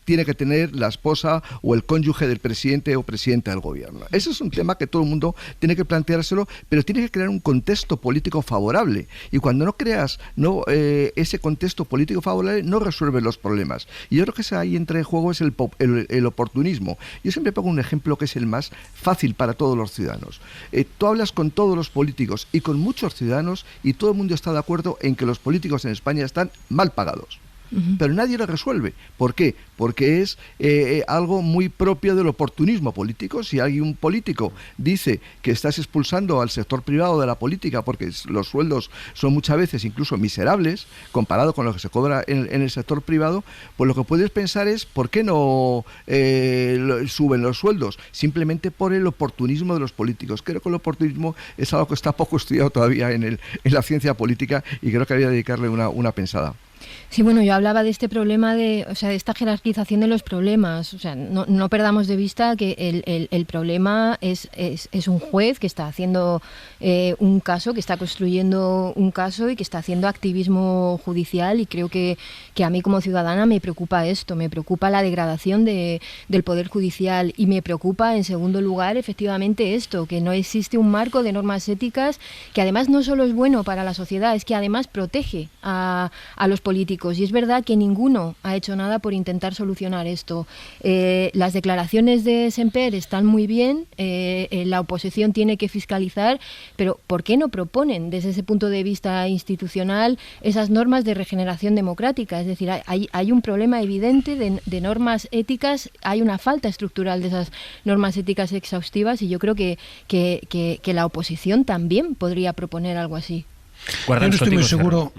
tiene que tener la esposa o el cónyuge del presidente o presidenta del gobierno? Ese es un tema que todo el mundo tiene que planteárselo, pero tiene que crear un contexto político favorable. Y cuando no creas ese contexto político favorable, no resuelves los problemas. Y yo creo que ahí entra en juego es el oportunismo. Yo siempre pongo un ejemplo que es el más fácil para todos los ciudadanos. Tú hablas con todos los políticos y con muchos ciudadanos y todo el mundo está de acuerdo en que los políticos en España están mal pagados. pero nadie lo resuelve. ¿Por qué? Porque es algo muy propio del oportunismo político. Si un político dice que estás expulsando al sector privado de la política porque los sueldos son muchas veces incluso miserables comparado con lo que se cobra en el sector privado, pues lo que puedes pensar es ¿por qué no suben los sueldos? Simplemente por el oportunismo de los políticos. Creo que el oportunismo es algo que está poco estudiado todavía en la ciencia política y creo que habría que dedicarle una pensada. Sí, bueno, yo hablaba de este problema de esta jerarquización de los problemas. O sea, no perdamos de vista que el problema es un juez que está haciendo un caso, que está construyendo un caso y que está haciendo activismo judicial, y creo que a mí como ciudadana me preocupa esto, me preocupa la degradación del Poder Judicial, y me preocupa en segundo lugar efectivamente esto, que no existe un marco de normas éticas que además no solo es bueno para la sociedad, es que además protege a los políticos. Y es verdad que ninguno ha hecho nada por intentar solucionar esto. Las declaraciones de Semper están muy bien, la oposición tiene que fiscalizar, pero ¿por qué no proponen desde ese punto de vista institucional esas normas de regeneración democrática? Es decir, hay un problema evidente de normas éticas, hay una falta estructural de esas normas éticas exhaustivas, y yo creo que la oposición también podría proponer algo así. Yo no estoy muy seguro.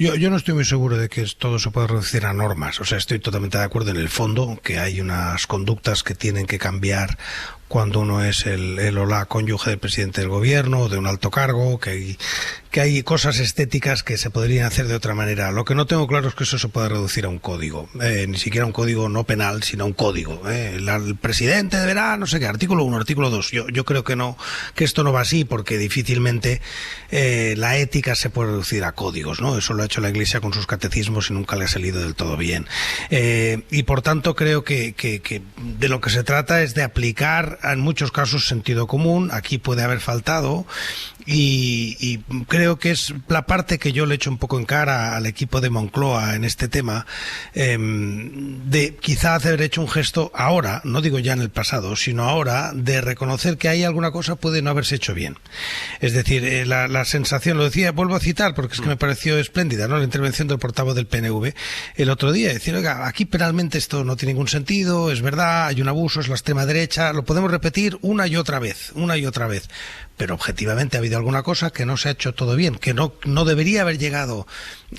Yo no estoy muy seguro de que todo se pueda reducir a normas. O sea, estoy totalmente de acuerdo en el fondo, que hay unas conductas que tienen que cambiar cuando uno es el o la cónyuge del presidente del gobierno o de un alto cargo, que hay cosas estéticas que se podrían hacer de otra manera. Lo que no tengo claro es que eso se pueda reducir a un código, ni siquiera un código no penal, sino un código. El presidente deberá, no sé qué, artículo 1, artículo 2. Yo creo que no, que esto no va así, porque difícilmente la ética se puede reducir a códigos, ¿no? Eso lo ha hecho la Iglesia con sus catecismos y nunca le ha salido del todo bien. Y por tanto creo que de lo que se trata es de aplicar en muchos casos sentido común. Aquí puede haber faltado, y creo que es la parte que yo le echo un poco en cara al equipo de Moncloa en este tema, de quizá haber hecho un gesto ahora, no digo ya en el pasado, sino ahora, de reconocer que hay alguna cosa puede no haberse hecho bien. Es decir, la sensación, lo decía, vuelvo a citar porque es que me pareció espléndida, ¿no?, la intervención del portavoz del PNV el otro día, decir, oiga, aquí penalmente esto no tiene ningún sentido, es verdad, hay un abuso, es la extrema derecha, lo podemos repetir una y otra vez, pero objetivamente ha habido alguna cosa que no se ha hecho todo bien, que no debería haber llegado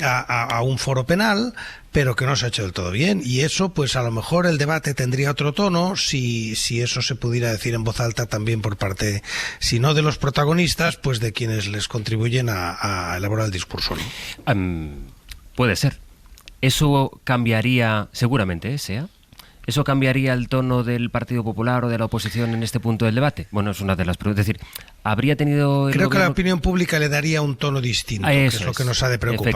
a un foro penal, pero que no se ha hecho del todo bien, y eso pues a lo mejor el debate tendría otro tono si eso se pudiera decir en voz alta también por parte, si no de los protagonistas, pues de quienes les contribuyen a elaborar el discurso, ¿no? Puede ser. Eso cambiaría, seguramente, ¿sea? ¿Eso cambiaría el tono del Partido Popular o de la oposición en este punto del debate? Bueno, es una de las preguntas. Es decir, ¿habría tenido el Creo gobierno... que la opinión pública le daría un tono distinto, que es lo que nos ha de preocupar.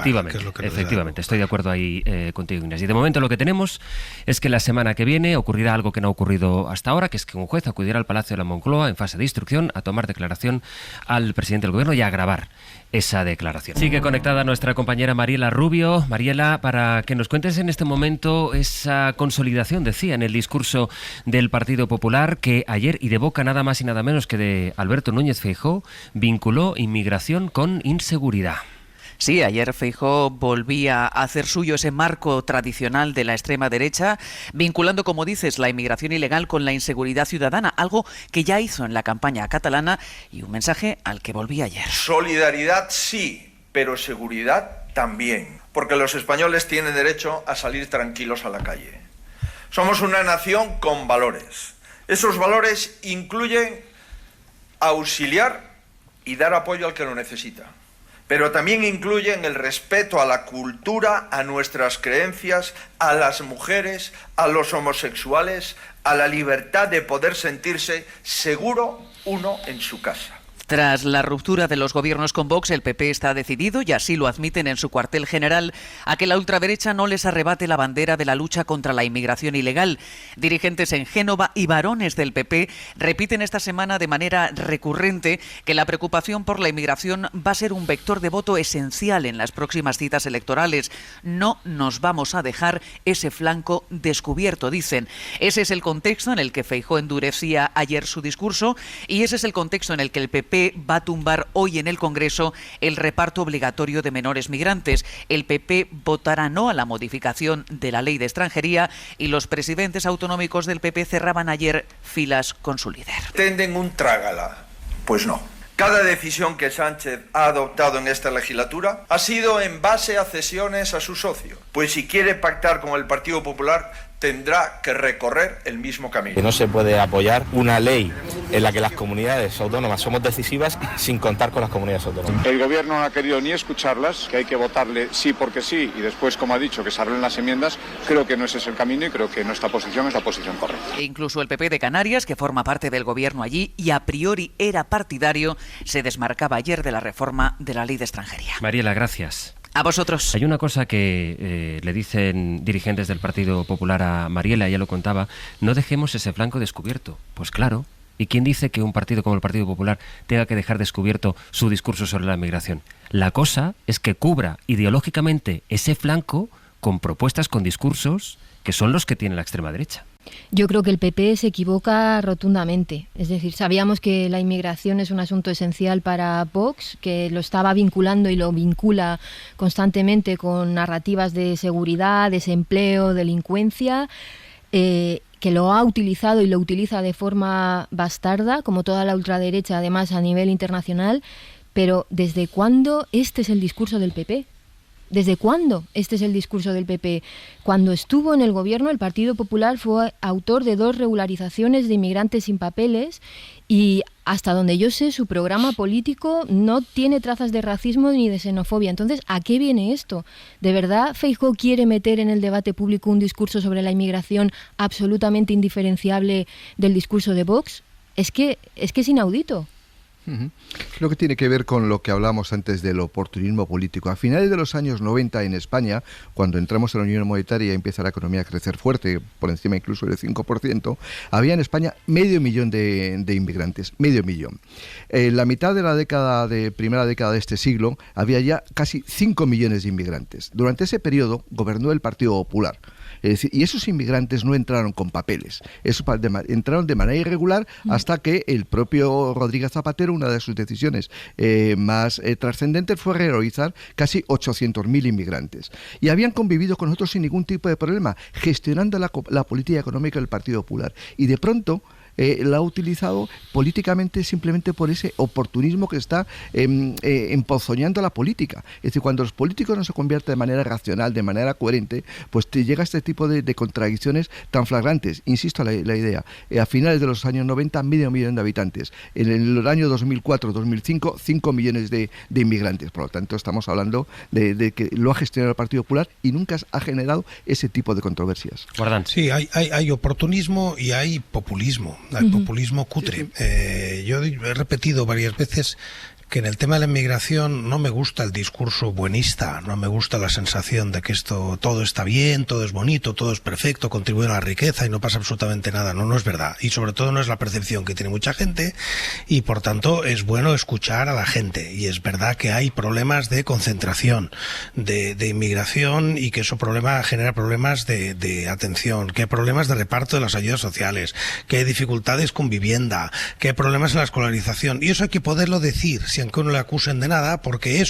Efectivamente, estoy de acuerdo ahí contigo, Inés. Y de momento lo que tenemos es que la semana que viene ocurrirá algo que no ha ocurrido hasta ahora, que es que un juez acudirá al Palacio de la Moncloa en fase de instrucción a tomar declaración al presidente del gobierno y a grabar esa declaración. Sigue conectada nuestra compañera Mariela Rubio. Mariela, para que nos cuentes en este momento esa consolidación, decía, en el discurso del Partido Popular, que ayer, y de boca nada más y nada menos que de Alberto Núñez Feijóo, vinculó inmigración con inseguridad. Sí, ayer Feijóo volvía a hacer suyo ese marco tradicional de la extrema derecha, vinculando, como dices, la inmigración ilegal con la inseguridad ciudadana, algo que ya hizo en la campaña catalana, y un mensaje al que volvía ayer. Solidaridad sí, pero seguridad también, porque los españoles tienen derecho a salir tranquilos a la calle. Somos una nación con valores. Esos valores incluyen auxiliar y dar apoyo al que lo necesita, pero también incluyen el respeto a la cultura, a nuestras creencias, a las mujeres, a los homosexuales, a la libertad de poder sentirse seguro uno en su casa. Tras la ruptura de los gobiernos con Vox, el PP está decidido, y así lo admiten en su cuartel general, a que la ultraderecha no les arrebate la bandera de la lucha contra la inmigración ilegal. Dirigentes en Génova y varones del PP repiten esta semana de manera recurrente que la preocupación por la inmigración va a ser un vector de voto esencial en las próximas citas electorales. No nos vamos a dejar ese flanco descubierto, dicen. Ese es el contexto en el que Feijóo endurecía ayer su discurso, y ese es el contexto en el que el PP PP va a tumbar hoy en el Congreso el reparto obligatorio de menores migrantes. El PP votará no a la modificación de la ley de extranjería y los presidentes autonómicos del PP cerraban ayer filas con su líder. ¿Tenden un trágala? Pues no. Cada decisión que Sánchez ha adoptado en esta legislatura ha sido en base a cesiones a su socio. Pues si quiere pactar con el Partido Popular, tendrá que recorrer el mismo camino. No se puede apoyar una ley en la que las comunidades autónomas somos decisivas sin contar con las comunidades autónomas. El gobierno no ha querido ni escucharlas, que hay que votarle sí porque sí y después, como ha dicho, que se arreglen las enmiendas. Creo que no ese es el camino y creo que nuestra posición es la posición correcta. E incluso el PP de Canarias, que forma parte del gobierno allí y a priori era partidario, se desmarcaba ayer de la reforma de la ley de extranjería. Mariela, gracias. A vosotros. Hay una cosa que le dicen dirigentes del Partido Popular a Mariela, ella lo contaba, no dejemos ese flanco descubierto. Pues claro, ¿y quién dice que un partido como el Partido Popular tenga que dejar descubierto su discurso sobre la migración? La cosa es que cubra ideológicamente ese flanco con propuestas, con discursos que son los que tiene la extrema derecha. Yo creo que el PP se equivoca rotundamente. Es decir, sabíamos que la inmigración es un asunto esencial para Vox, que lo estaba vinculando y lo vincula constantemente con narrativas de seguridad, desempleo, delincuencia, que lo ha utilizado y lo utiliza de forma bastarda, como toda la ultraderecha, además a nivel internacional. Pero ¿desde cuándo este es el discurso del PP? ¿Desde cuándo este es el discurso del PP? Cuando estuvo en el gobierno, el Partido Popular fue autor de 2 regularizaciones de inmigrantes sin papeles y, hasta donde yo sé, su programa político no tiene trazas de racismo ni de xenofobia. Entonces, ¿a qué viene esto? ¿De verdad Feijóo quiere meter en el debate público un discurso sobre la inmigración absolutamente indiferenciable del discurso de Vox? Es que es inaudito. Lo que tiene que ver con lo que hablamos antes del oportunismo político. A finales de los años 90 en España, cuando entramos en la Unión Monetaria y empieza la economía a crecer fuerte, por encima incluso del 5%, había en España 500.000 de inmigrantes, 500.000. En la mitad de la primera década de este siglo había ya casi 5 millones de inmigrantes. Durante ese periodo gobernó el Partido Popular. Es decir, y esos inmigrantes no entraron con papeles, entraron de manera irregular hasta que el propio Rodríguez Zapatero, una de sus decisiones más trascendentes, fue realizar casi 800.000 inmigrantes. Y habían convivido con nosotros sin ningún tipo de problema, gestionando la política económica del Partido Popular. Y de pronto la ha utilizado políticamente simplemente por ese oportunismo que está emponzoñando la política. Es decir, cuando los políticos no se convierten de manera racional, de manera coherente, pues te llega este tipo de contradicciones tan flagrantes. Insisto la idea, a finales de los años 90, 500.000 de habitantes. En el año 2004-2005, 5 millones de inmigrantes. Por lo tanto, estamos hablando de que lo ha gestionado el Partido Popular y nunca ha generado ese tipo de controversias. Guardán. Sí, hay oportunismo y hay populismo. Al populismo cutre. Yo he repetido varias veces que en el tema de la inmigración no me gusta el discurso buenista, no me gusta la sensación de que esto todo está bien, todo es bonito, todo es perfecto, contribuye a la riqueza y no pasa absolutamente nada. No es verdad. Y sobre todo no es la percepción que tiene mucha gente y por tanto es bueno escuchar a la gente. Y es verdad que hay problemas de concentración, de inmigración y que eso genera problemas de atención, que hay problemas de reparto de las ayudas sociales, que hay dificultades con vivienda, que hay problemas en la escolarización. Y eso hay que poderlo decir, aunque uno le acusen de nada, porque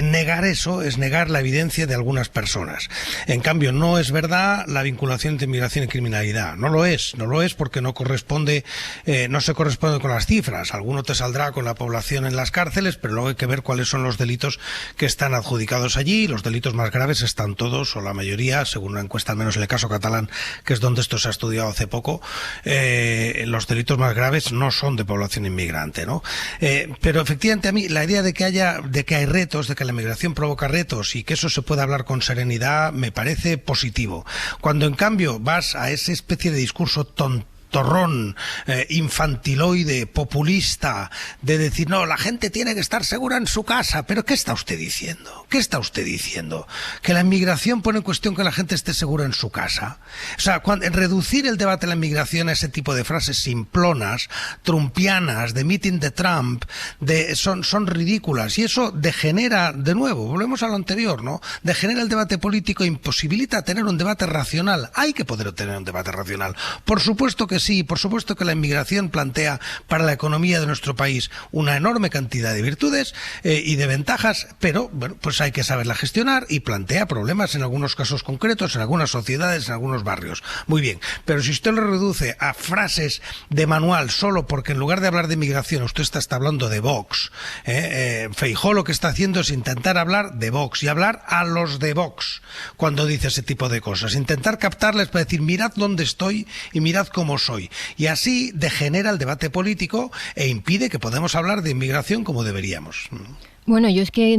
negar eso es negar la evidencia de algunas personas. En cambio, no es verdad la vinculación entre inmigración y criminalidad. No lo es porque no se corresponde con las cifras. Alguno te saldrá con la población en las cárceles, pero luego hay que ver cuáles son los delitos que están adjudicados allí. Los delitos más graves están todos, o la mayoría, según una encuesta, al menos en el caso catalán, que es donde esto se ha estudiado hace poco, los delitos más graves no son de población inmigrante, ¿no? Pero efectivamente a mí la idea de que hay retos, de que la migración provoca retos y que eso se puede hablar con serenidad me parece positivo. Cuando en cambio vas a esa especie de discurso torrón, infantiloide, populista, de decir, no, la gente tiene que estar segura en su casa. ¿Pero qué está usted diciendo? ¿Qué está usted diciendo? ¿Que la inmigración pone en cuestión que la gente esté segura en su casa? O sea, reducir el debate de la inmigración a ese tipo de frases simplonas, trumpianas, de meeting de Trump, son ridículas. Y eso degenera, de nuevo, volvemos a lo anterior, ¿no? Degenera el debate político e imposibilita tener un debate racional. Hay que poder tener un debate racional. Por supuesto que que sí, por supuesto que la inmigración plantea para la economía de nuestro país una enorme cantidad de virtudes y de ventajas, pero bueno, pues hay que saberla gestionar y plantea problemas en algunos casos concretos, en algunas sociedades, en algunos barrios. Muy bien, pero si usted lo reduce a frases de manual solo porque en lugar de hablar de inmigración usted está hablando de Vox, Feijóo lo que está haciendo es intentar hablar de Vox y hablar a los de Vox cuando dice ese tipo de cosas, intentar captarles para decir mirad dónde estoy y mirad cómo soy, y así degenera el debate político e impide que podamos hablar de inmigración como deberíamos. Bueno, yo es que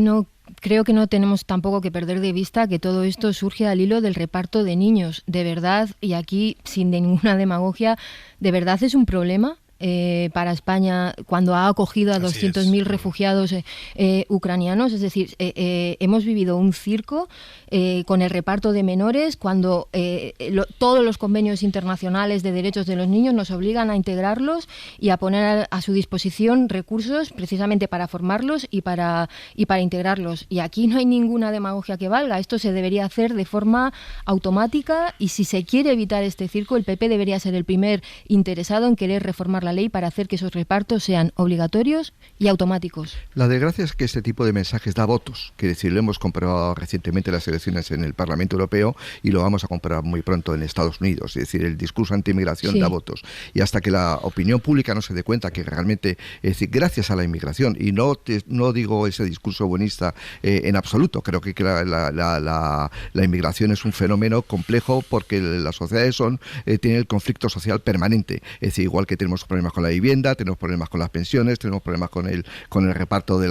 creo que no tenemos tampoco que perder de vista que todo esto surge al hilo del reparto de niños, de verdad, y aquí sin de ninguna demagogia, de verdad es un problema. Para España cuando ha acogido a 200.000 refugiados ucranianos, es decir, hemos vivido un circo con el reparto de menores cuando todos los convenios internacionales de derechos de los niños nos obligan a integrarlos y a poner a su disposición recursos precisamente para formarlos y para integrarlos, y aquí no hay ninguna demagogia que valga, esto se debería hacer de forma automática, y si se quiere evitar este circo, el PP debería ser el primer interesado en querer reformar la ley para hacer que esos repartos sean obligatorios y automáticos. La desgracia es que este tipo de mensajes da votos, quiere decir, lo hemos comprobado recientemente en las elecciones en el Parlamento Europeo y lo vamos a comprobar muy pronto en Estados Unidos, es decir, el discurso anti-inmigración da votos, y hasta que la opinión pública no se dé cuenta que realmente, es decir, gracias a la inmigración, y no digo ese discurso buenista en absoluto, creo que la inmigración es un fenómeno complejo porque las sociedades tienen el conflicto social permanente, es decir, igual que tenemos problemas con la vivienda, tenemos problemas con las pensiones, tenemos problemas con el reparto de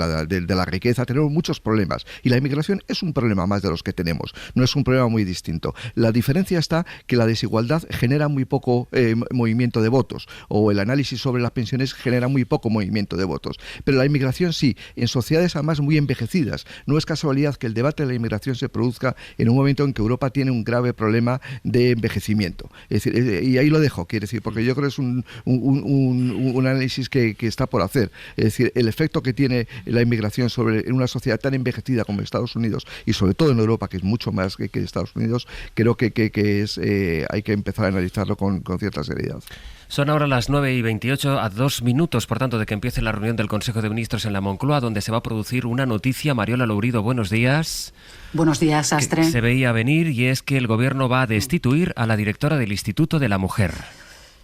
la riqueza, tenemos muchos problemas, y la inmigración es un problema más de los que tenemos, no es un problema muy distinto. La diferencia está que la desigualdad genera muy poco movimiento de votos, o el análisis sobre las pensiones genera muy poco movimiento de votos, pero la inmigración sí, en sociedades además muy envejecidas. No es casualidad que el debate de la inmigración se produzca en un momento en que Europa tiene un grave problema de envejecimiento, es decir, y ahí lo dejo, quiere decir, porque yo creo que es un análisis que está por hacer. Es decir, el efecto que tiene la inmigración en una sociedad tan envejecida como Estados Unidos, y sobre todo en Europa, que es mucho más que Estados Unidos, creo que hay que empezar a analizarlo con cierta seriedad. Son ahora las 9:28, a 2 minutos, por tanto, de que empiece la reunión del Consejo de Ministros en la Moncloa, donde se va a producir una noticia. Mariola Lourido, buenos días. Buenos días, Sastre. Se veía venir, y es que el Gobierno va a destituir a la directora del Instituto de la Mujer.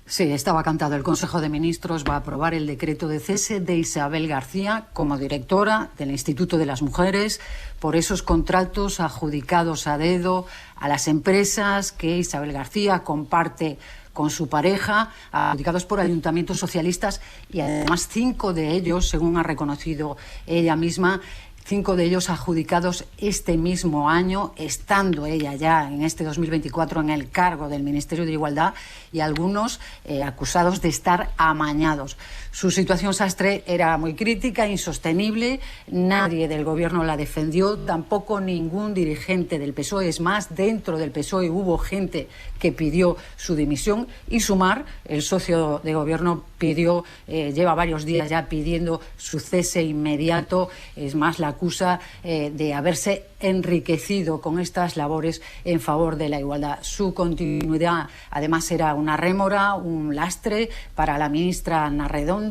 Sí, estaba cantado. El Consejo de Ministros va a aprobar el decreto de cese de Isabel García como directora del Instituto de las Mujeres por esos contratos adjudicados a dedo a las empresas que Isabel García comparte con su pareja, adjudicados por ayuntamientos socialistas, y además 5 de ellos, según ha reconocido ella misma, 5 de ellos adjudicados este mismo año, estando ella ya en este 2024 en el cargo del Ministerio de Igualdad, y algunos acusados de estar amañados. Su situación, Sastre, era muy crítica, insostenible. Nadie del Gobierno la defendió, tampoco ningún dirigente del PSOE. Es más, dentro del PSOE hubo gente que pidió su dimisión, y Sumar, el socio de Gobierno, lleva varios días ya pidiendo su cese inmediato. Es más, la acusa de haberse enriquecido con estas labores en favor de la igualdad. Su continuidad, además, era una rémora, un lastre para la ministra Ana Redondo,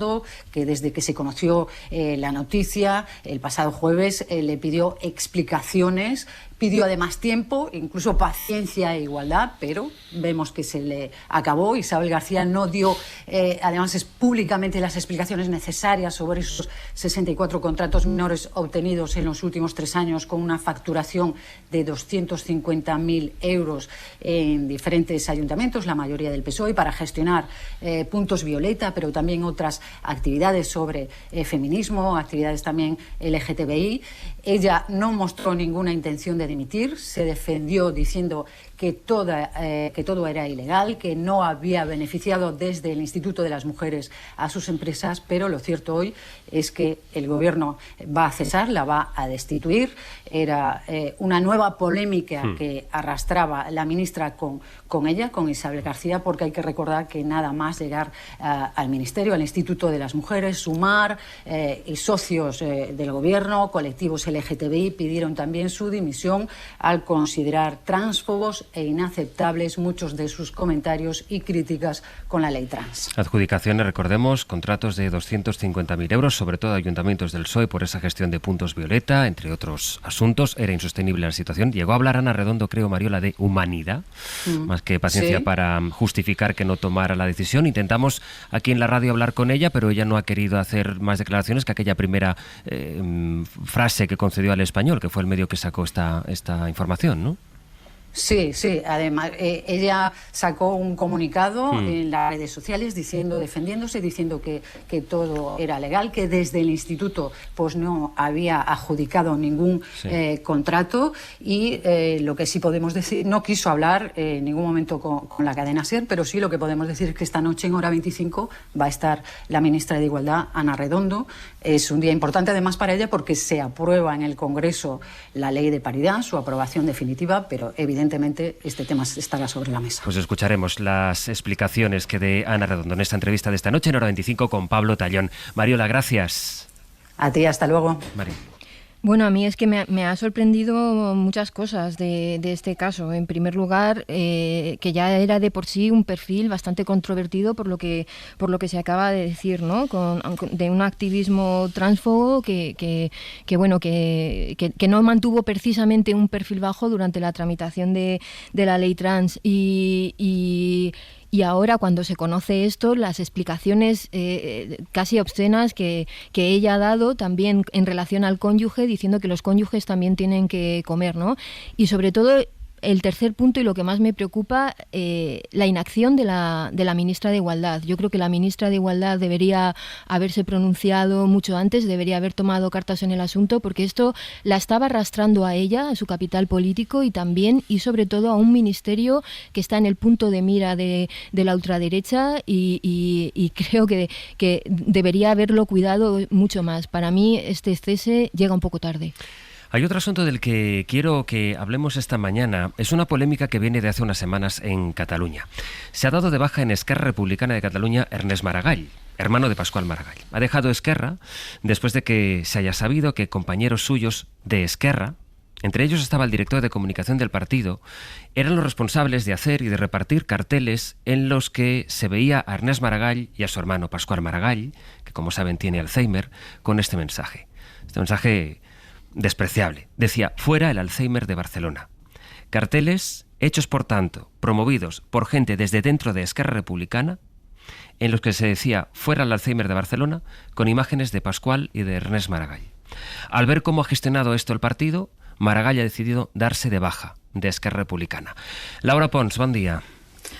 que desde que se conoció la noticia el pasado jueves le pidió explicaciones. Pidió además tiempo, incluso paciencia e igualdad, pero vemos que se le acabó. Isabel García no dio, además, públicamente las explicaciones necesarias sobre esos 64 contratos menores obtenidos en los últimos 3 años, con una facturación de 250.000 euros en diferentes ayuntamientos, la mayoría del PSOE, para gestionar puntos violeta, pero también otras actividades sobre feminismo, actividades también LGTBI. Ella no mostró ninguna intención de dimitir, se defendió diciendo que todo era ilegal, que no había beneficiado desde el Instituto de las Mujeres a sus empresas, pero lo cierto hoy es que el Gobierno va a cesar, la va a destituir. Era una nueva polémica que arrastraba la ministra con ella, con Isabel García, porque hay que recordar que nada más llegar al Ministerio, al Instituto de las Mujeres, Sumar y socios del Gobierno, colectivos LGTBI, pidieron también su dimisión razón al considerar tránsfobos e inaceptables muchos de sus comentarios y críticas con la ley trans. Adjudicaciones, recordemos, contratos de 250.000 euros, sobre todo ayuntamientos del PSOE por esa gestión de puntos violeta, entre otros asuntos. Era insostenible la situación. Llegó a hablar Ana Redondo, creo, Mariola, de humanidad, más que paciencia para justificar que no tomara la decisión. Intentamos aquí en la radio hablar con ella, pero ella no ha querido hacer más declaraciones que aquella primera frase que concedió al Español, que fue el medio que sacó esta información, ¿no? Sí, además ella sacó un comunicado en las redes sociales defendiéndose, diciendo que todo era legal, que desde el instituto pues no había adjudicado ningún contrato y lo que sí podemos decir, no quiso hablar en ningún momento con la cadena SER, pero sí lo que podemos decir es que esta noche en hora 25 va a estar la ministra de Igualdad, Ana Redondo. Es un día importante además para ella porque se aprueba en el Congreso la ley de paridad, su aprobación definitiva, pero evidentemente este tema estará sobre la mesa. Pues escucharemos las explicaciones que dé Ana Redondo en esta entrevista de esta noche en hora 25 con Pablo Tallón. Mariola, gracias. A ti, hasta luego. María. Bueno, a mí es que me ha sorprendido muchas cosas de este caso. En primer lugar, que ya era de por sí un perfil bastante controvertido por lo que se acaba de decir, ¿no? De un activismo transfobo que no mantuvo precisamente un perfil bajo durante la tramitación de la ley trans y ahora, cuando se conoce esto, las explicaciones casi obscenas que ella ha dado también en relación al cónyuge, diciendo que los cónyuges también tienen que comer, ¿no? Y sobre todo, el tercer punto y lo que más me preocupa, la inacción de la ministra de Igualdad. Yo creo que la ministra de Igualdad debería haberse pronunciado mucho antes, debería haber tomado cartas en el asunto, porque esto la estaba arrastrando a ella, a su capital político y también y sobre todo a un ministerio que está en el punto de mira de la ultraderecha y creo que debería haberlo cuidado mucho más. Para mí este cese llega un poco tarde. Hay otro asunto del que quiero que hablemos esta mañana. Es una polémica que viene de hace unas semanas en Cataluña. Se ha dado de baja en Esquerra Republicana de Cataluña Ernest Maragall, hermano de Pascual Maragall. Ha dejado Esquerra después de que se haya sabido que compañeros suyos de Esquerra, entre ellos estaba el director de comunicación del partido, eran los responsables de hacer y de repartir carteles en los que se veía a Ernest Maragall y a su hermano Pascual Maragall, que como saben tiene Alzheimer, con este mensaje. Este mensaje despreciable. Decía: fuera el Alzheimer de Barcelona. Carteles hechos, por tanto, promovidos por gente desde dentro de Esquerra Republicana, en los que se decía fuera el Alzheimer de Barcelona, con imágenes de Pascual y de Ernest Maragall. Al ver cómo ha gestionado esto el partido, Maragall ha decidido darse de baja de Esquerra Republicana. Laura Pons, buen día.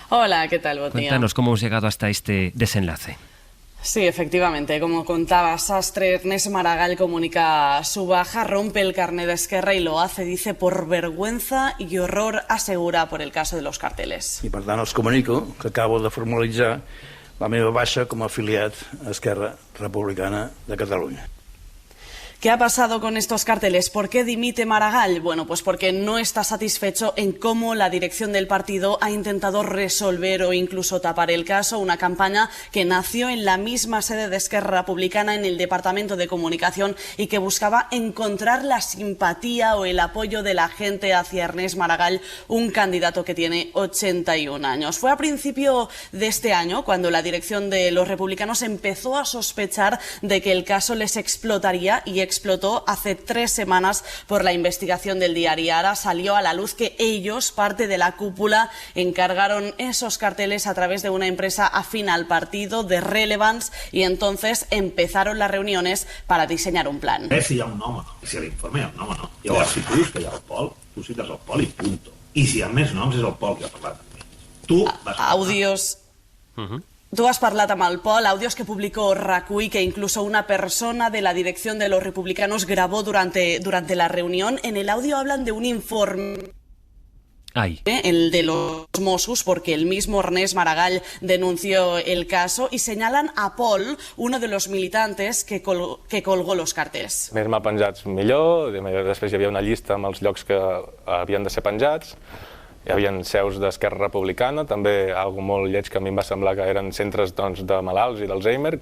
Hola, ¿qué tal? Buen día. Cuéntanos cómo hemos llegado hasta este desenlace. Sí, efectivamente, como contaba Sastre, Ernest Maragall comunica su baja, rompe el carné de Esquerra y lo hace, dice, por vergüenza y horror, asegura, por el caso de los carteles. I per tant els comunico que acabo de formalitzar la meva baixa com a afiliat a Esquerra Republicana de Catalunya. ¿Qué ha pasado con estos carteles? ¿Por qué dimite Maragall? Bueno, pues porque no está satisfecho en cómo la dirección del partido ha intentado resolver o incluso tapar el caso, una campaña que nació en la misma sede de Esquerra Republicana en el Departamento de Comunicación y que buscaba encontrar la simpatía o el apoyo de la gente hacia Ernest Maragall, un candidato que tiene 81 años. Fue a principio de este año cuando la dirección de los republicanos empezó a sospechar de que el caso les explotaría y explotó hace 3 semanas por la investigación del diario Ara. Salió a la luz que ellos, parte de la cúpula, encargaron esos carteles a través de una empresa afín al partido, de Relevance, y entonces empezaron las reuniones para diseñar un plan. Si hi ha un home, si l'informe hi ha un home, no. Llavors, si tu dius que hi ha el Pol, tu cites el Pol i punto. I si hi ha més noms, és el Pol que ha parlat amb ells. Tu vas... Àudios... Tú has parlat amb el Pol, audios que publicó RAC1 que incluso una persona de la dirección de los republicanos grabó durante la reunión. En el audio hablan de un informe... el de los Mossos, porque el mismo Ernest Maragall denunció el caso, y señalan a Pol, uno de los militantes que colgó los cartells. Més mal penjats millor, després hi havia una llista amb els llocs que havien de ser penjats, hi havia seus d'Esquerra Republicana, també algo molt lleig que a mi em va semblar que eren centres de malalts i d'Alzheimer.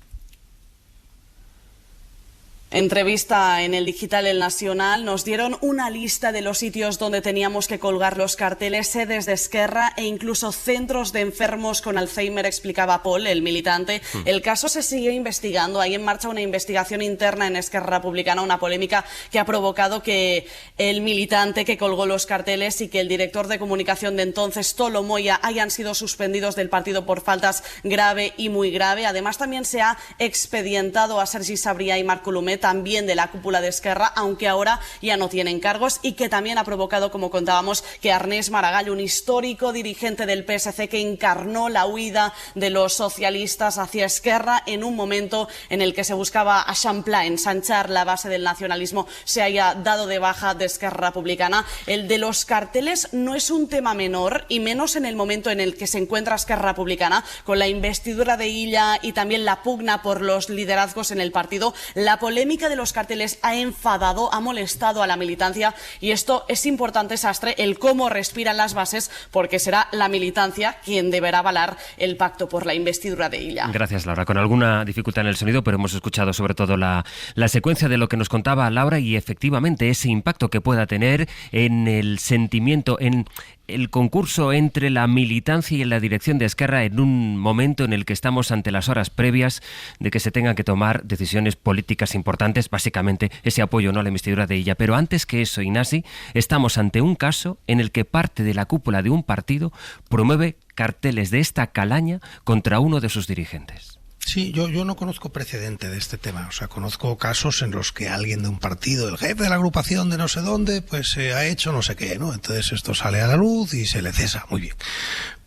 Entrevista en el digital El Nacional. Nos dieron una lista de los sitios donde teníamos que colgar los carteles, sedes de Esquerra e incluso centros de enfermos con Alzheimer, explicaba Paul, el militante. El caso se sigue investigando. Hay en marcha una investigación interna en Esquerra Republicana, una polémica que ha provocado que el militante que colgó los carteles y que el director de comunicación de entonces, Tolo Moya, hayan sido suspendidos del partido por faltas grave y muy grave. Además, también se ha expedientado a Sergi Sabrià y Marc Colomer, también de la cúpula de Esquerra, aunque ahora ya no tienen cargos, y que también ha provocado, como contábamos, que Ernest Maragall, un histórico dirigente del PSC que encarnó la huida de los socialistas hacia Esquerra en un momento en el que se buscaba eixamplar, ensanchar la base del nacionalismo, se haya dado de baja de Esquerra Republicana. El de los carteles no es un tema menor, y menos en el momento en el que se encuentra Esquerra Republicana, con la investidura de Illa y también la pugna por los liderazgos en el partido. La polémica de los carteles ha enfadado, ha molestado a la militancia, y esto es importante, Sastre, el cómo respiran las bases, porque será la militancia quien deberá avalar el pacto por la investidura de Illa. Gracias, Laura. Con alguna dificultad en el sonido, pero hemos escuchado sobre todo la secuencia de lo que nos contaba Laura, y efectivamente ese impacto que pueda tener en el sentimiento, en el concurso entre la militancia y la dirección de Esquerra en un momento en el que estamos ante las horas previas de que se tengan que tomar decisiones políticas importantes, básicamente ese apoyo, ¿no?, a la investidura de Illa. Pero antes que eso, Ignasi, estamos ante un caso en el que parte de la cúpula de un partido promueve carteles de esta calaña contra uno de sus dirigentes. Sí, yo no conozco precedente de este tema. O sea, conozco casos en los que alguien de un partido, el jefe de la agrupación de no sé dónde, pues ha hecho no sé qué, ¿no? Entonces esto sale a la luz y se le cesa. Muy bien.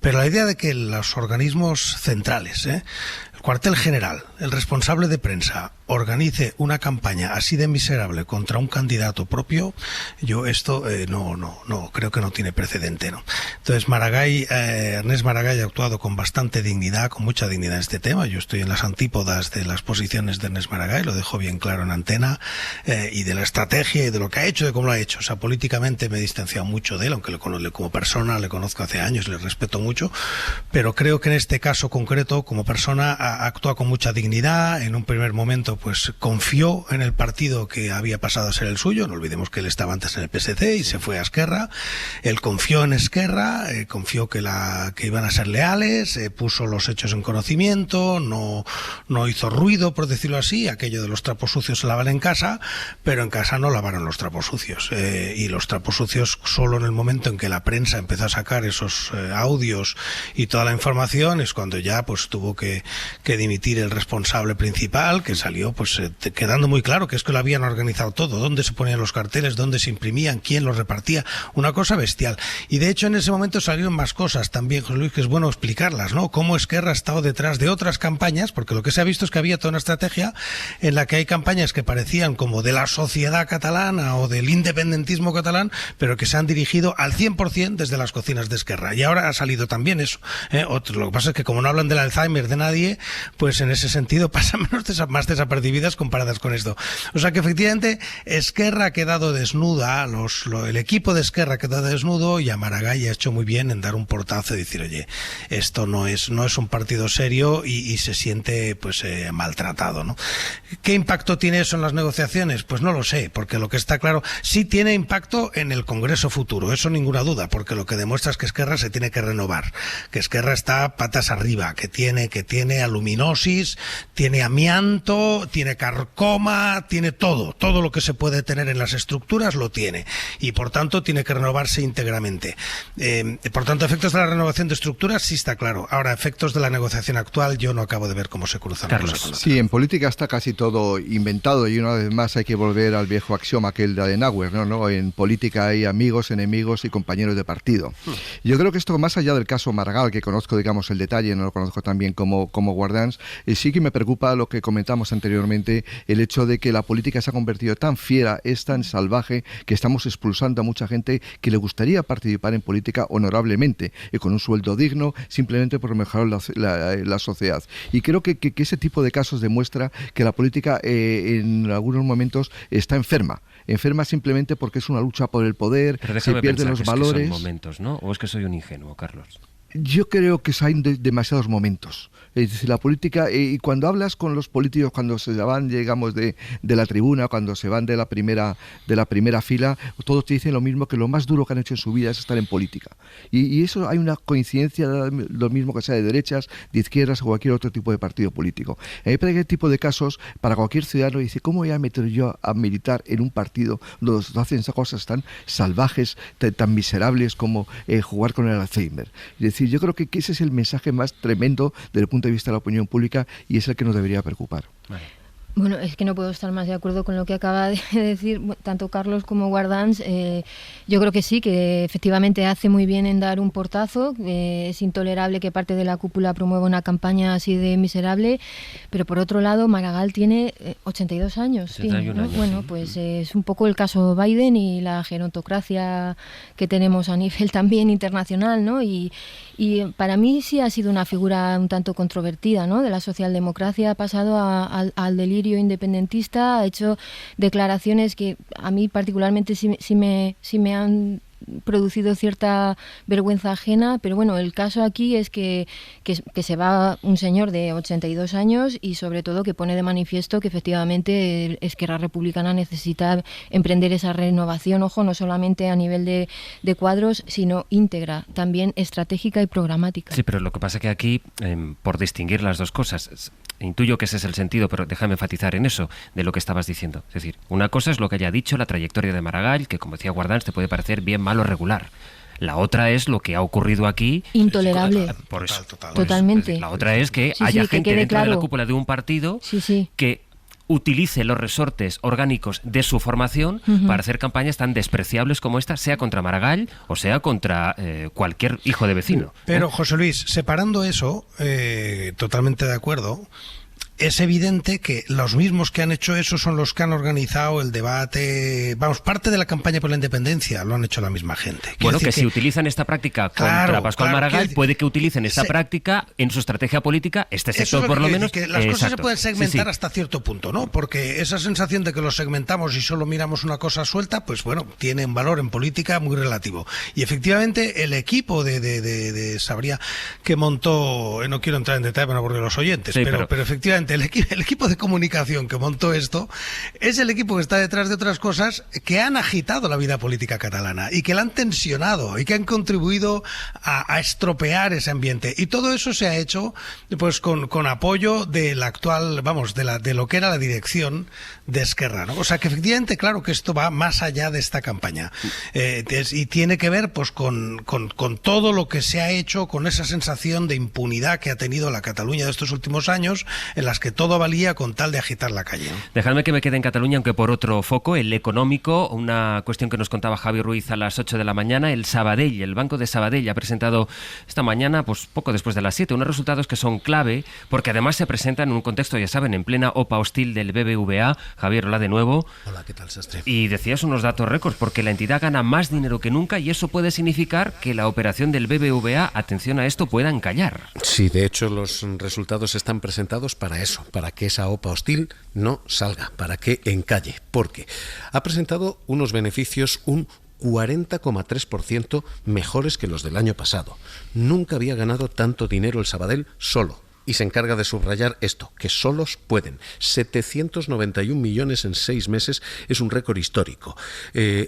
Pero la idea de que los organismos centrales, el cuartel general, el responsable de prensa, organice una campaña así de miserable contra un candidato propio, yo esto no creo que no tiene precedente, ¿no? Entonces Ernest Maragall ha actuado con bastante dignidad, con mucha dignidad en este tema. Yo estoy en las antípodas de las posiciones de Ernest Maragall, lo dejo bien claro en antena, y de la estrategia y de lo que ha hecho, de cómo lo ha hecho. O sea, políticamente me he distanciado mucho de él, aunque como persona le conozco hace años, le respeto mucho, pero creo que en este caso concreto, como persona, ha actuado con mucha dignidad. En un primer momento pues confió en el partido que había pasado a ser el suyo. No olvidemos que él estaba antes en el PSC y se fue a Esquerra. Él confió en Esquerra, confió que iban a ser leales, puso los hechos en conocimiento, no hizo ruido, por decirlo así. Aquello de los trapos sucios se lavan en casa, pero en casa no lavaron los trapos sucios. Y los trapos sucios solo en el momento en que la prensa empezó a sacar esos audios y toda la información es cuando ya pues tuvo que dimitir el responsable principal, que salió pues quedando muy claro que es que lo habían organizado todo, dónde se ponían los carteles, dónde se imprimían, quién los repartía, una cosa bestial. Y de hecho en ese momento salieron más cosas también, José Luis, que es bueno explicarlas, ¿no? Cómo Esquerra ha estado detrás de otras campañas, porque lo que se ha visto es que había toda una estrategia en la que hay campañas que parecían como de la sociedad catalana o del independentismo catalán, pero que se han dirigido al 100% desde las cocinas de Esquerra. Y ahora ha salido también eso. Lo que pasa es que como no hablan del Alzheimer de nadie, pues en ese sentido pasan más desapercibidas comparadas con esto. O sea que efectivamente Esquerra ha quedado desnuda, el equipo de Esquerra ha quedado desnudo, y a Maragall ha hecho muy bien en dar un portazo y decir, oye, esto no es un partido serio, y se siente pues maltratado, ¿no? ¿Qué impacto tiene eso en las negociaciones? Pues no lo sé, porque lo que está claro, sí tiene impacto en el Congreso futuro, eso ninguna duda, porque lo que demuestra es que Esquerra se tiene que renovar, que Esquerra está patas arriba, que tiene aluminosis, tiene amianto, tiene carcoma, tiene todo lo que se puede tener en las estructuras lo tiene, y por tanto tiene que renovarse íntegramente. Por tanto, efectos de la renovación de estructuras sí está claro. Ahora, efectos de la negociación actual yo no acabo de ver cómo se cruzan. Carlos. Sí, en política está casi todo inventado, y una vez más hay que volver al viejo axioma aquel de Adenauer, ¿no? En política hay amigos, enemigos y compañeros de partido. Yo creo que esto, más allá del caso Maragall, que conozco, digamos, el detalle, no lo conozco tan bien como Guardans, sí que me preocupa lo que comentamos anteriormente, el hecho de que la política se ha convertido tan fiera, es tan salvaje, que estamos expulsando a mucha gente que le gustaría participar en política honorablemente y con un sueldo digno, simplemente por mejorar la sociedad. Y creo que ese tipo de casos demuestra que la política en algunos momentos está enferma simplemente porque es una lucha por el poder, se pierden los valores. Que son momentos, ¿no? ¿O es que soy un ingenuo, Carlos? Yo creo que hay demasiados momentos. Es decir, la política, y cuando hablas con los políticos, cuando se van, digamos, de la tribuna, cuando se van de la primera fila, todos te dicen lo mismo, que lo más duro que han hecho en su vida es estar en política. Y eso hay una coincidencia, lo mismo que sea de derechas, de izquierdas o cualquier otro tipo de partido político. En este tipo de casos, para cualquier ciudadano dice, ¿cómo voy a meter yo a militar en un partido donde hacen esas cosas tan salvajes, tan miserables como jugar con el Alzheimer? Es decir, yo creo que ese es el mensaje más tremendo desde el punto de vista de la opinión pública y es el que nos debería preocupar. Vale. Bueno, es que no puedo estar más de acuerdo con lo que acaba de decir tanto Carlos como Guardans. Yo creo que sí, que efectivamente hace muy bien en dar un portazo. Es intolerable que parte de la cúpula promueva una campaña así de miserable, pero por otro lado Maragall tiene 82 años. 81 ¿no? años, Bueno, sí. pues es un poco el caso Biden y la gerontocracia que tenemos a nivel también internacional, ¿no? Y para mí sí ha sido una figura un tanto controvertida, ¿no? De la socialdemocracia, ha pasado al delirio independentista, ha hecho declaraciones que a mí particularmente sí me han producido cierta vergüenza ajena, pero bueno, el caso aquí es que se va un señor de 82 años y sobre todo que pone de manifiesto que efectivamente Esquerra Republicana necesita emprender esa renovación, ojo, no solamente a nivel de cuadros, sino íntegra, también estratégica y programática. Sí, pero lo que pasa es que aquí, por distinguir las dos cosas, intuyo que ese es el sentido, pero déjame enfatizar en eso, de lo que estabas diciendo. Es decir, una cosa es lo que haya dicho, la trayectoria de Maragall, que como decía Guardans, te puede parecer bien, mal o regular. La otra es lo que ha ocurrido aquí. Intolerable. Por eso. Totalmente. La otra es que Sí, haya que gente quede dentro de claro. la cúpula de un partido Sí. que utilice los resortes orgánicos de su formación para hacer campañas tan despreciables como esta, sea contra Maragall o sea contra cualquier hijo de vecino. Pero, José Luis, separando eso, totalmente de acuerdo. Es evidente que los mismos que han hecho eso son los que han organizado el debate. Vamos, parte de la campaña por la independencia lo han hecho la misma gente. Bueno, que si utilizan esta práctica contra Pascual Maragall, puede que utilicen esta práctica en su estrategia política, este sector por lo menos. Que las cosas se pueden segmentar hasta cierto punto, ¿no? Porque esa sensación de que los segmentamos y solo miramos una cosa suelta, pues bueno, tiene un valor en política muy relativo. Y efectivamente el equipo de Sabría que montó, no quiero entrar en detalle porque los oyentes, pero efectivamente el equipo de comunicación que montó esto es el equipo que está detrás de otras cosas que han agitado la vida política catalana y que la han tensionado y que han contribuido a estropear ese ambiente. Y todo eso se ha hecho pues con apoyo de la actual, vamos, de lo que era la dirección de Esquerra, ¿no? O sea que efectivamente, claro que esto va más allá de esta campaña. Y tiene que ver pues con todo lo que se ha hecho, con esa sensación de impunidad que ha tenido la Cataluña de estos últimos años, en las que todo valía con tal de agitar la calle, ¿no? Dejadme que me quede en Cataluña, aunque por otro foco, el económico, una cuestión que nos contaba Javi Ruiz a las 8 de la mañana. El Sabadell, el Banco de Sabadell ha presentado esta mañana, pues poco después de las 7, unos resultados que son clave, porque además se presentan en un contexto, ya saben, en plena OPA hostil del BBVA. Javier, hola de nuevo. Hola, ¿qué tal, Sastre? Y decías unos datos récords, porque la entidad gana más dinero que nunca y eso puede significar que la operación del BBVA, atención a esto, pueda encallar. Sí, de hecho los resultados están presentados para eso, para que esa OPA hostil no salga, para que encalle, porque ha presentado unos beneficios un 40,3% mejores que los del año pasado. Nunca había ganado tanto dinero el Sabadell solo. Y se encarga de subrayar esto, que solos pueden. 791 millones en 6 meses es un récord histórico.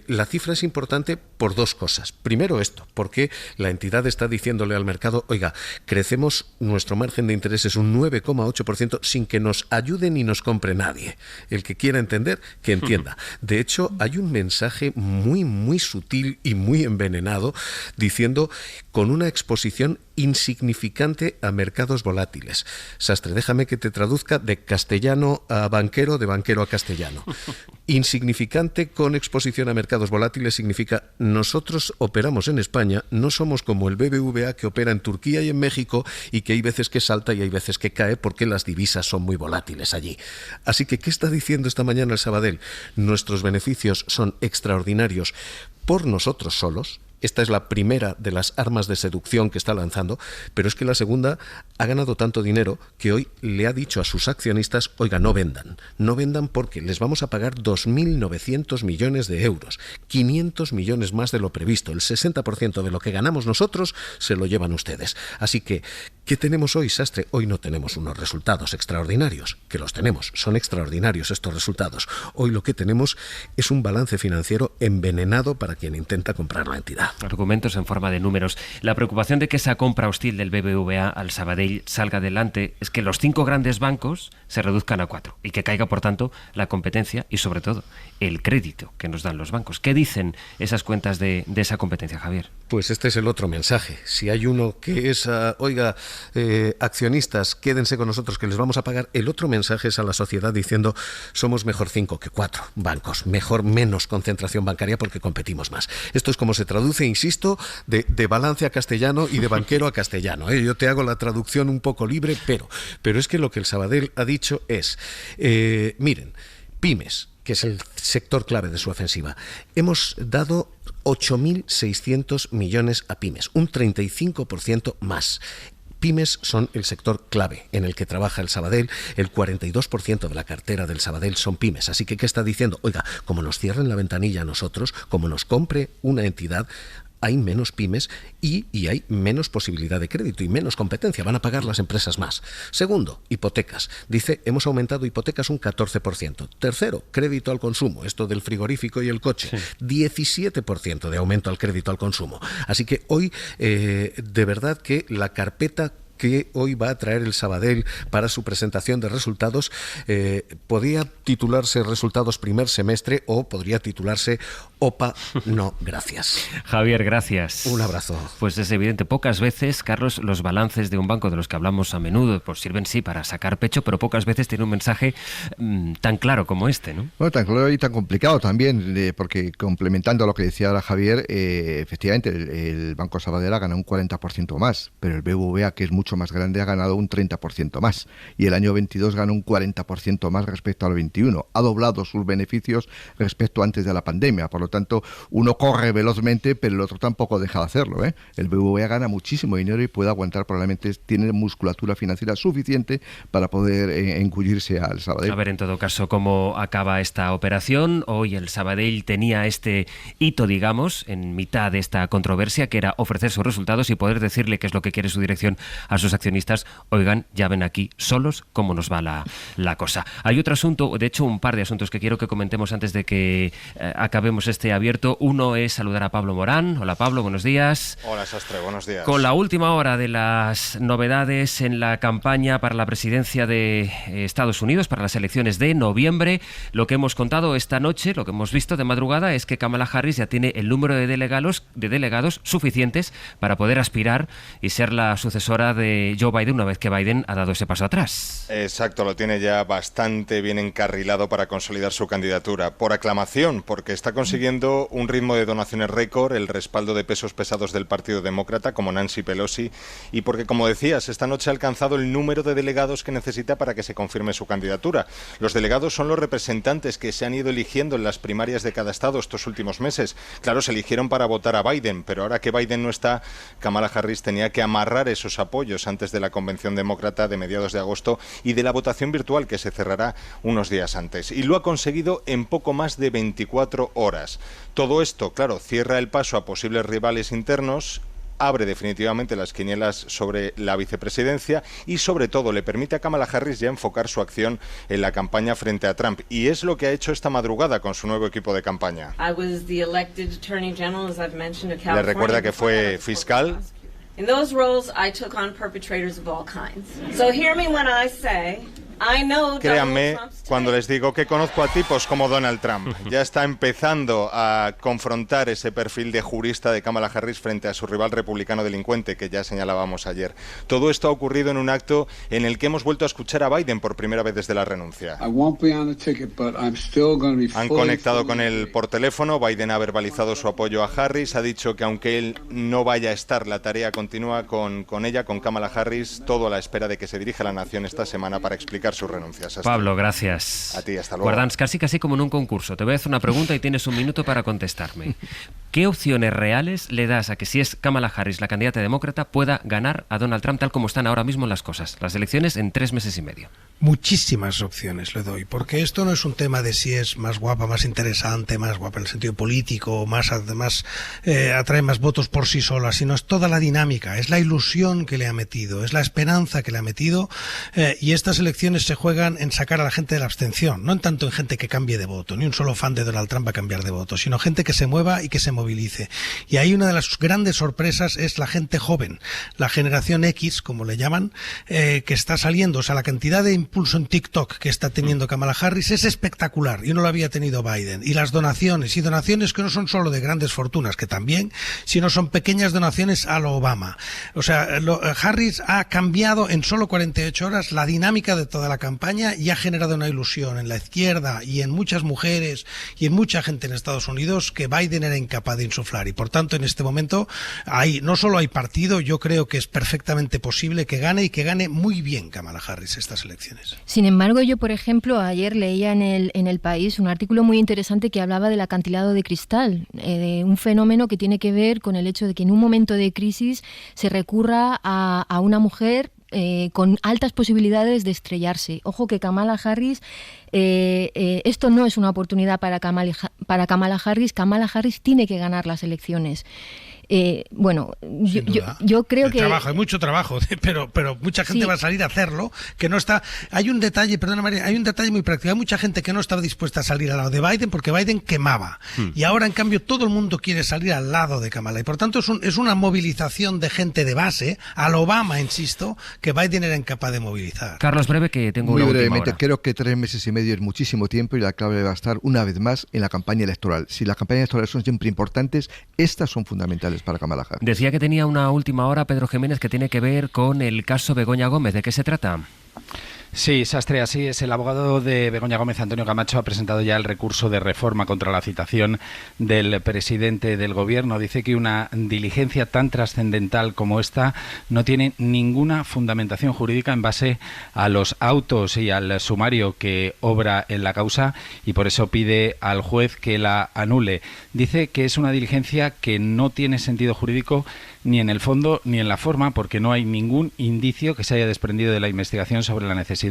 La cifra es importante por dos cosas. Primero esto, porque la entidad está diciéndole al mercado, oiga, crecemos nuestro margen de intereses un 9,8% sin que nos ayude ni nos compre nadie. El que quiera entender, que entienda. De hecho, hay un mensaje muy, muy sutil y muy envenenado diciendo con una exposición insignificante a mercados volátiles. Sastre, déjame que te traduzca de castellano a banquero, de banquero a castellano. Insignificante con exposición a mercados volátiles significa nosotros operamos en España, no somos como el BBVA que opera en Turquía y en México y que hay veces que salta y hay veces que cae porque las divisas son muy volátiles allí. Así que, ¿qué está diciendo esta mañana el Sabadell? Nuestros beneficios son extraordinarios por nosotros solos. Esta es la primera de las armas de seducción que está lanzando, pero es que la segunda ha ganado tanto dinero que hoy le ha dicho a sus accionistas, oiga, no vendan porque les vamos a pagar 2.900 millones de euros, 500 millones más de lo previsto. El 60% de lo que ganamos nosotros se lo llevan ustedes. Así que, ¿qué tenemos hoy, Sastre? Hoy no tenemos unos resultados extraordinarios, que los tenemos, son extraordinarios estos resultados. Hoy lo que tenemos es un balance financiero envenenado para quien intenta comprar la entidad. Argumentos en forma de números. La preocupación de que esa compra hostil del BBVA al Sabadell salga adelante es que los 5 grandes bancos se reduzcan a 4 y que caiga, por tanto, la competencia y, sobre todo, el crédito que nos dan los bancos. ¿Qué dicen esas cuentas de esa competencia, Javier? Pues este es el otro mensaje. Si hay uno que es, accionistas, quédense con nosotros que les vamos a pagar, el otro mensaje es a la sociedad diciendo somos mejor 5 que 4 bancos, mejor menos concentración bancaria porque competimos más. Esto es como se traduce, insisto, de balance a castellano y de banquero a castellano. Yo te hago la traducción un poco libre, pero es que lo que el Sabadell ha dicho es, miren, pymes, que es el sector clave de su ofensiva, hemos dado 8.600 millones a pymes, un 35% más. Pymes son el sector clave en el que trabaja el Sabadell. El 42% de la cartera del Sabadell son pymes. Así que, ¿qué está diciendo? Oiga, como nos cierren la ventanilla a nosotros, como nos compre una entidad, hay menos pymes y hay menos posibilidad de crédito y menos competencia. Van a pagar las empresas más. Segundo, hipotecas. Dice, hemos aumentado hipotecas un 14%. Tercero, crédito al consumo. Esto del frigorífico y el coche. Sí. 17% de aumento al crédito al consumo. Así que hoy, de verdad que la carpeta que hoy va a traer el Sabadell para su presentación de resultados podría titularse Resultados primer semestre o podría titularse OPA, no gracias. Javier, gracias. Un abrazo. Pues es evidente, pocas veces, Carlos, los balances de un banco de los que hablamos a menudo pues sirven sí para sacar pecho, pero pocas veces tiene un mensaje tan claro como este, ¿no? Bueno, tan claro y tan complicado también, porque complementando lo que decía ahora Javier, efectivamente el Banco Sabadell ha ganado un 40% más, pero el BBVA, que es mucho más grande, ha ganado un 30% más y el año 22 ganó un 40% más respecto al 21. Ha doblado sus beneficios respecto antes de la pandemia, por lo tanto uno corre velozmente pero el otro tampoco deja de hacerlo, ¿eh? El BBVA gana muchísimo dinero y puede aguantar, probablemente tiene musculatura financiera suficiente para poder engullirse al Sabadell. A ver en todo caso cómo acaba esta operación. Hoy el Sabadell tenía este hito, digamos, en mitad de esta controversia, que era ofrecer sus resultados y poder decirle qué es lo que quiere su dirección a sus accionistas. Oigan, ya ven aquí solos cómo nos va la cosa. Hay otro asunto, de hecho un par de asuntos que quiero que comentemos antes de que acabemos este abierto. Uno es saludar a Pablo Morán. Hola Pablo, buenos días. Hola Sastre, buenos días. Con la última hora de las novedades en la campaña para la presidencia de Estados Unidos, para las elecciones de noviembre, lo que hemos contado esta noche, lo que hemos visto de madrugada es que Kamala Harris ya tiene el número de delegados suficientes para poder aspirar y ser la sucesora de Joe Biden una vez que Biden ha dado ese paso atrás. Exacto, lo tiene ya bastante bien encarrilado para consolidar su candidatura. Por aclamación, porque está consiguiendo un ritmo de donaciones récord, el respaldo de pesos pesados del Partido Demócrata, como Nancy Pelosi, y porque, como decías, esta noche ha alcanzado el número de delegados que necesita para que se confirme su candidatura. Los delegados son los representantes que se han ido eligiendo en las primarias de cada estado estos últimos meses. Claro, se eligieron para votar a Biden, pero ahora que Biden no está, Kamala Harris tenía que amarrar esos apoyos antes de la convención demócrata de mediados de agosto y de la votación virtual que se cerrará unos días antes. Y lo ha conseguido en poco más de 24 horas. Todo esto, claro, cierra el paso a posibles rivales internos, abre definitivamente las quinielas sobre la vicepresidencia y, sobre todo, le permite a Kamala Harris ya enfocar su acción en la campaña frente a Trump. Y es lo que ha hecho esta madrugada con su nuevo equipo de campaña. Le recuerda que fue fiscal. In those roles, I took on perpetrators of all kinds. So hear me when I say, I know. Créanme cuando les digo que conozco a tipos como Donald Trump. Ya está empezando a confrontar ese perfil de jurista de Kamala Harris frente a su rival republicano delincuente que ya señalábamos ayer. Todo esto ha ocurrido en un acto en el que hemos vuelto a escuchar a Biden por primera vez desde la renuncia. Han conectado con él por teléfono. Biden ha verbalizado su apoyo a Harris. Ha dicho que aunque él no vaya a estar, la tarea continúa con ella, con Kamala Harris, todo a la espera de que se dirija a la nación esta semana para explicar sus renuncias. Pablo, gracias. A ti, hasta luego. Guardans, casi como en un concurso. Te voy a hacer una pregunta y tienes un minuto para contestarme. ¿qué opciones reales le das a que, si es Kamala Harris la candidata demócrata, pueda ganar a Donald Trump tal como están ahora mismo las cosas? Las elecciones en 3 meses y medio. Muchísimas opciones le doy, porque esto no es un tema de si es más guapa, más interesante, más guapa en el sentido político, más además atrae más votos por sí sola, sino es toda la dinámica, es la ilusión que le ha metido, es la esperanza que le ha metido, y estas elecciones se juegan en sacar a la gente de la abstención, no en tanto en gente que cambie de voto, ni un solo fan de Donald Trump va a cambiar de voto, sino gente que se mueva y que se movilice. Y ahí una de las grandes sorpresas es la gente joven, la generación X, como le llaman, que está saliendo, o sea, la cantidad de impulso en TikTok que está teniendo Kamala Harris es espectacular y no lo había tenido Biden. Y las donaciones que no son solo de grandes fortunas, que también, sino son pequeñas donaciones a lo Obama. O sea, Harris ha cambiado en solo 48 horas la dinámica de toda la campaña y ha generado una ilusión en la izquierda y en muchas mujeres y en mucha gente en Estados Unidos que Biden era incapaz de insuflar. Y por tanto, en este momento, no solo hay partido, yo creo que es perfectamente posible que gane y que gane muy bien Kamala Harris estas elecciones. Sin embargo, yo, por ejemplo, ayer leía en el País un artículo muy interesante que hablaba del acantilado de cristal, de un fenómeno que tiene que ver con el hecho de que en un momento de crisis se recurra a una mujer con altas posibilidades de estrellarse. Ojo que Kamala Harris, esto no es una oportunidad para Kamala Harris. Kamala Harris tiene que ganar las elecciones. Yo creo que hay mucho trabajo, pero mucha gente va a salir a hacerlo, que no está. Hay un detalle, perdona María, hay un detalle muy práctico. Hay mucha gente que no estaba dispuesta a salir al lado de Biden porque Biden quemaba. Y ahora, en cambio, todo el mundo quiere salir al lado de Kamala. Y por tanto es una movilización de gente de base, al Obama, insisto, que Biden era incapaz de movilizar. Carlos, breve, que tengo muy una brevemente, última hora. Creo que 3 meses y medio es muchísimo tiempo y la clave va a estar una vez más en la campaña electoral. Si las campañas electorales son siempre importantes, estas son fundamentales para Kamala Harris. Decía que tenía una última hora, Pedro Jiménez, que tiene que ver con el caso Begoña Gómez. ¿De qué se trata? Sí, Sastre, así es. El abogado de Begoña Gómez, Antonio Camacho, ha presentado ya el recurso de reforma contra la citación del presidente del Gobierno. Dice que una diligencia tan trascendental como esta no tiene ninguna fundamentación jurídica en base a los autos y al sumario que obra en la causa, y por eso pide al juez que la anule. Dice que es una diligencia que no tiene sentido jurídico ni en el fondo ni en la forma, porque no hay ningún indicio que se haya desprendido de la investigación sobre la necesidad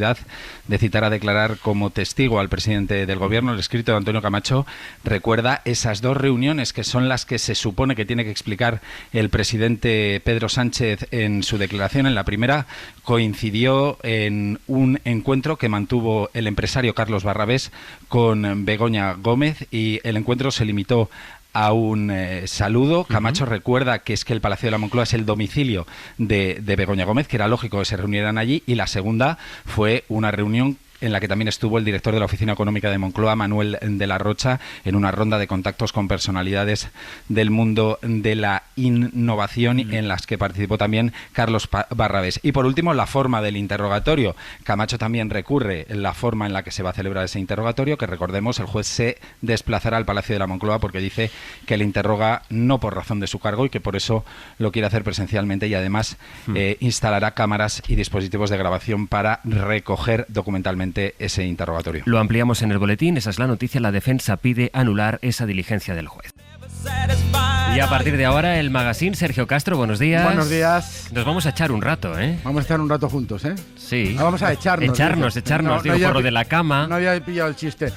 de citar a declarar como testigo al presidente del Gobierno. El escrito de Antonio Camacho recuerda esas 2 reuniones que son las que se supone que tiene que explicar el presidente Pedro Sánchez en su declaración. En la primera coincidió en un encuentro que mantuvo el empresario Carlos Barrabés con Begoña Gómez, y el encuentro se limitó a un saludo. Camacho recuerda que es que el Palacio de la Moncloa es el domicilio de Begoña Gómez, que era lógico que se reunieran allí, y la segunda fue una reunión en la que también estuvo el director de la Oficina Económica de Moncloa, Manuel de la Rocha, en una ronda de contactos con personalidades del mundo de la innovación, en las que participó también Carlos Barrabés. Y por último, la forma del interrogatorio. Camacho también recurre en la forma en la que se va a celebrar ese interrogatorio, que recordemos, el juez se desplazará al Palacio de la Moncloa porque dice que le interroga no por razón de su cargo y que por eso lo quiere hacer presencialmente, y además instalará cámaras y dispositivos de grabación para recoger documentalmente ese interrogatorio. Lo ampliamos en el boletín. Esa es la noticia. La defensa pide anular esa diligencia del juez. Y a partir de ahora, el magazine. Sergio Castro, buenos días. Buenos días. Nos vamos a echar un rato, ¿eh? Vamos a estar un rato juntos, ¿eh? Sí. Vamos a echarnos. Echarnos. Digo, por lo de la cama. No había pillado el chiste.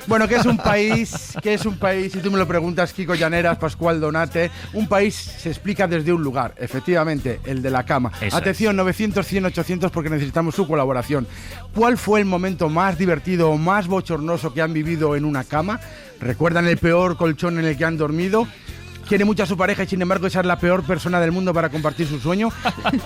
Bueno, ¿qué es un país? ¿Qué es un país? Si tú me lo preguntas, Kiko Llaneras, Pascual Donate, un país se explica desde un lugar, efectivamente, el de la cama. Eso Atención, 900, 100, 800, porque necesitamos su colaboración. ¿Cuál fue el momento más divertido o más bochornoso que han vivido en una cama? ¿Recuerdan el peor colchón en el que han dormido? Quiere mucho a su pareja y sin embargo esa es la peor persona del mundo para compartir su sueño.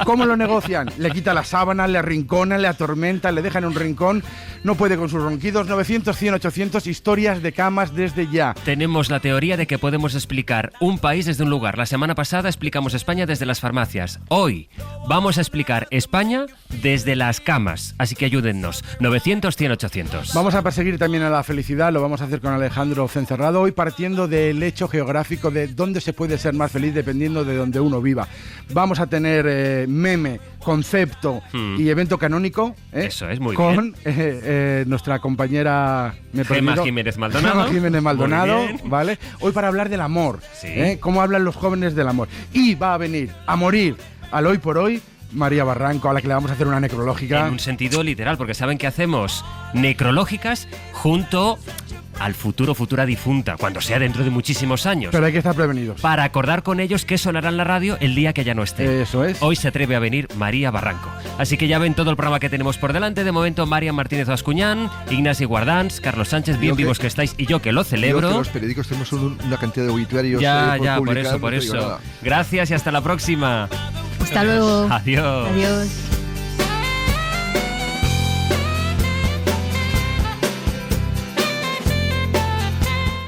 ¿Cómo lo negocian? Le quita las sábanas, le arrincona, le atormenta, le deja en un rincón, no puede con sus ronquidos. 900, 100, 800, historias de camas desde ya. Tenemos la teoría de que podemos explicar un país desde un lugar. La semana pasada explicamos España desde las farmacias. Hoy vamos a explicar España desde las camas. Así que ayúdennos. 900, 100, 800. Vamos a perseguir también a la felicidad. Lo vamos a hacer con Alejandro Cencerrado. Hoy partiendo del hecho geográfico de dónde dónde se puede ser más feliz dependiendo de donde uno viva. Vamos a tener meme, concepto y evento canónico. Eso es muy con bien. Nuestra compañera Gemma Jiménez Maldonado. ¿Vale? Hoy para hablar del amor. Sí. Cómo hablan los jóvenes del amor. Y va a venir a morir al hoy por hoy María Barranco, a la que le vamos a hacer una necrológica. En un sentido literal, porque saben que hacemos necrológicas junto al futura difunta, cuando sea dentro de muchísimos años. Pero hay que estar prevenidos. Para acordar con ellos que sonará en la radio el día que ya no esté. Eso es. Hoy se atreve a venir María Barranco. Así que ya ven todo el programa que tenemos por delante. De momento, Marian Martínez Bascuñán, Ignasi Guardans, Carlos Sánchez, bien vivos que estáis, y yo que lo celebro. Los periódicos tenemos una cantidad de obituarios. Por eso. Gracias y hasta la próxima. Hasta luego. Adiós. Adiós.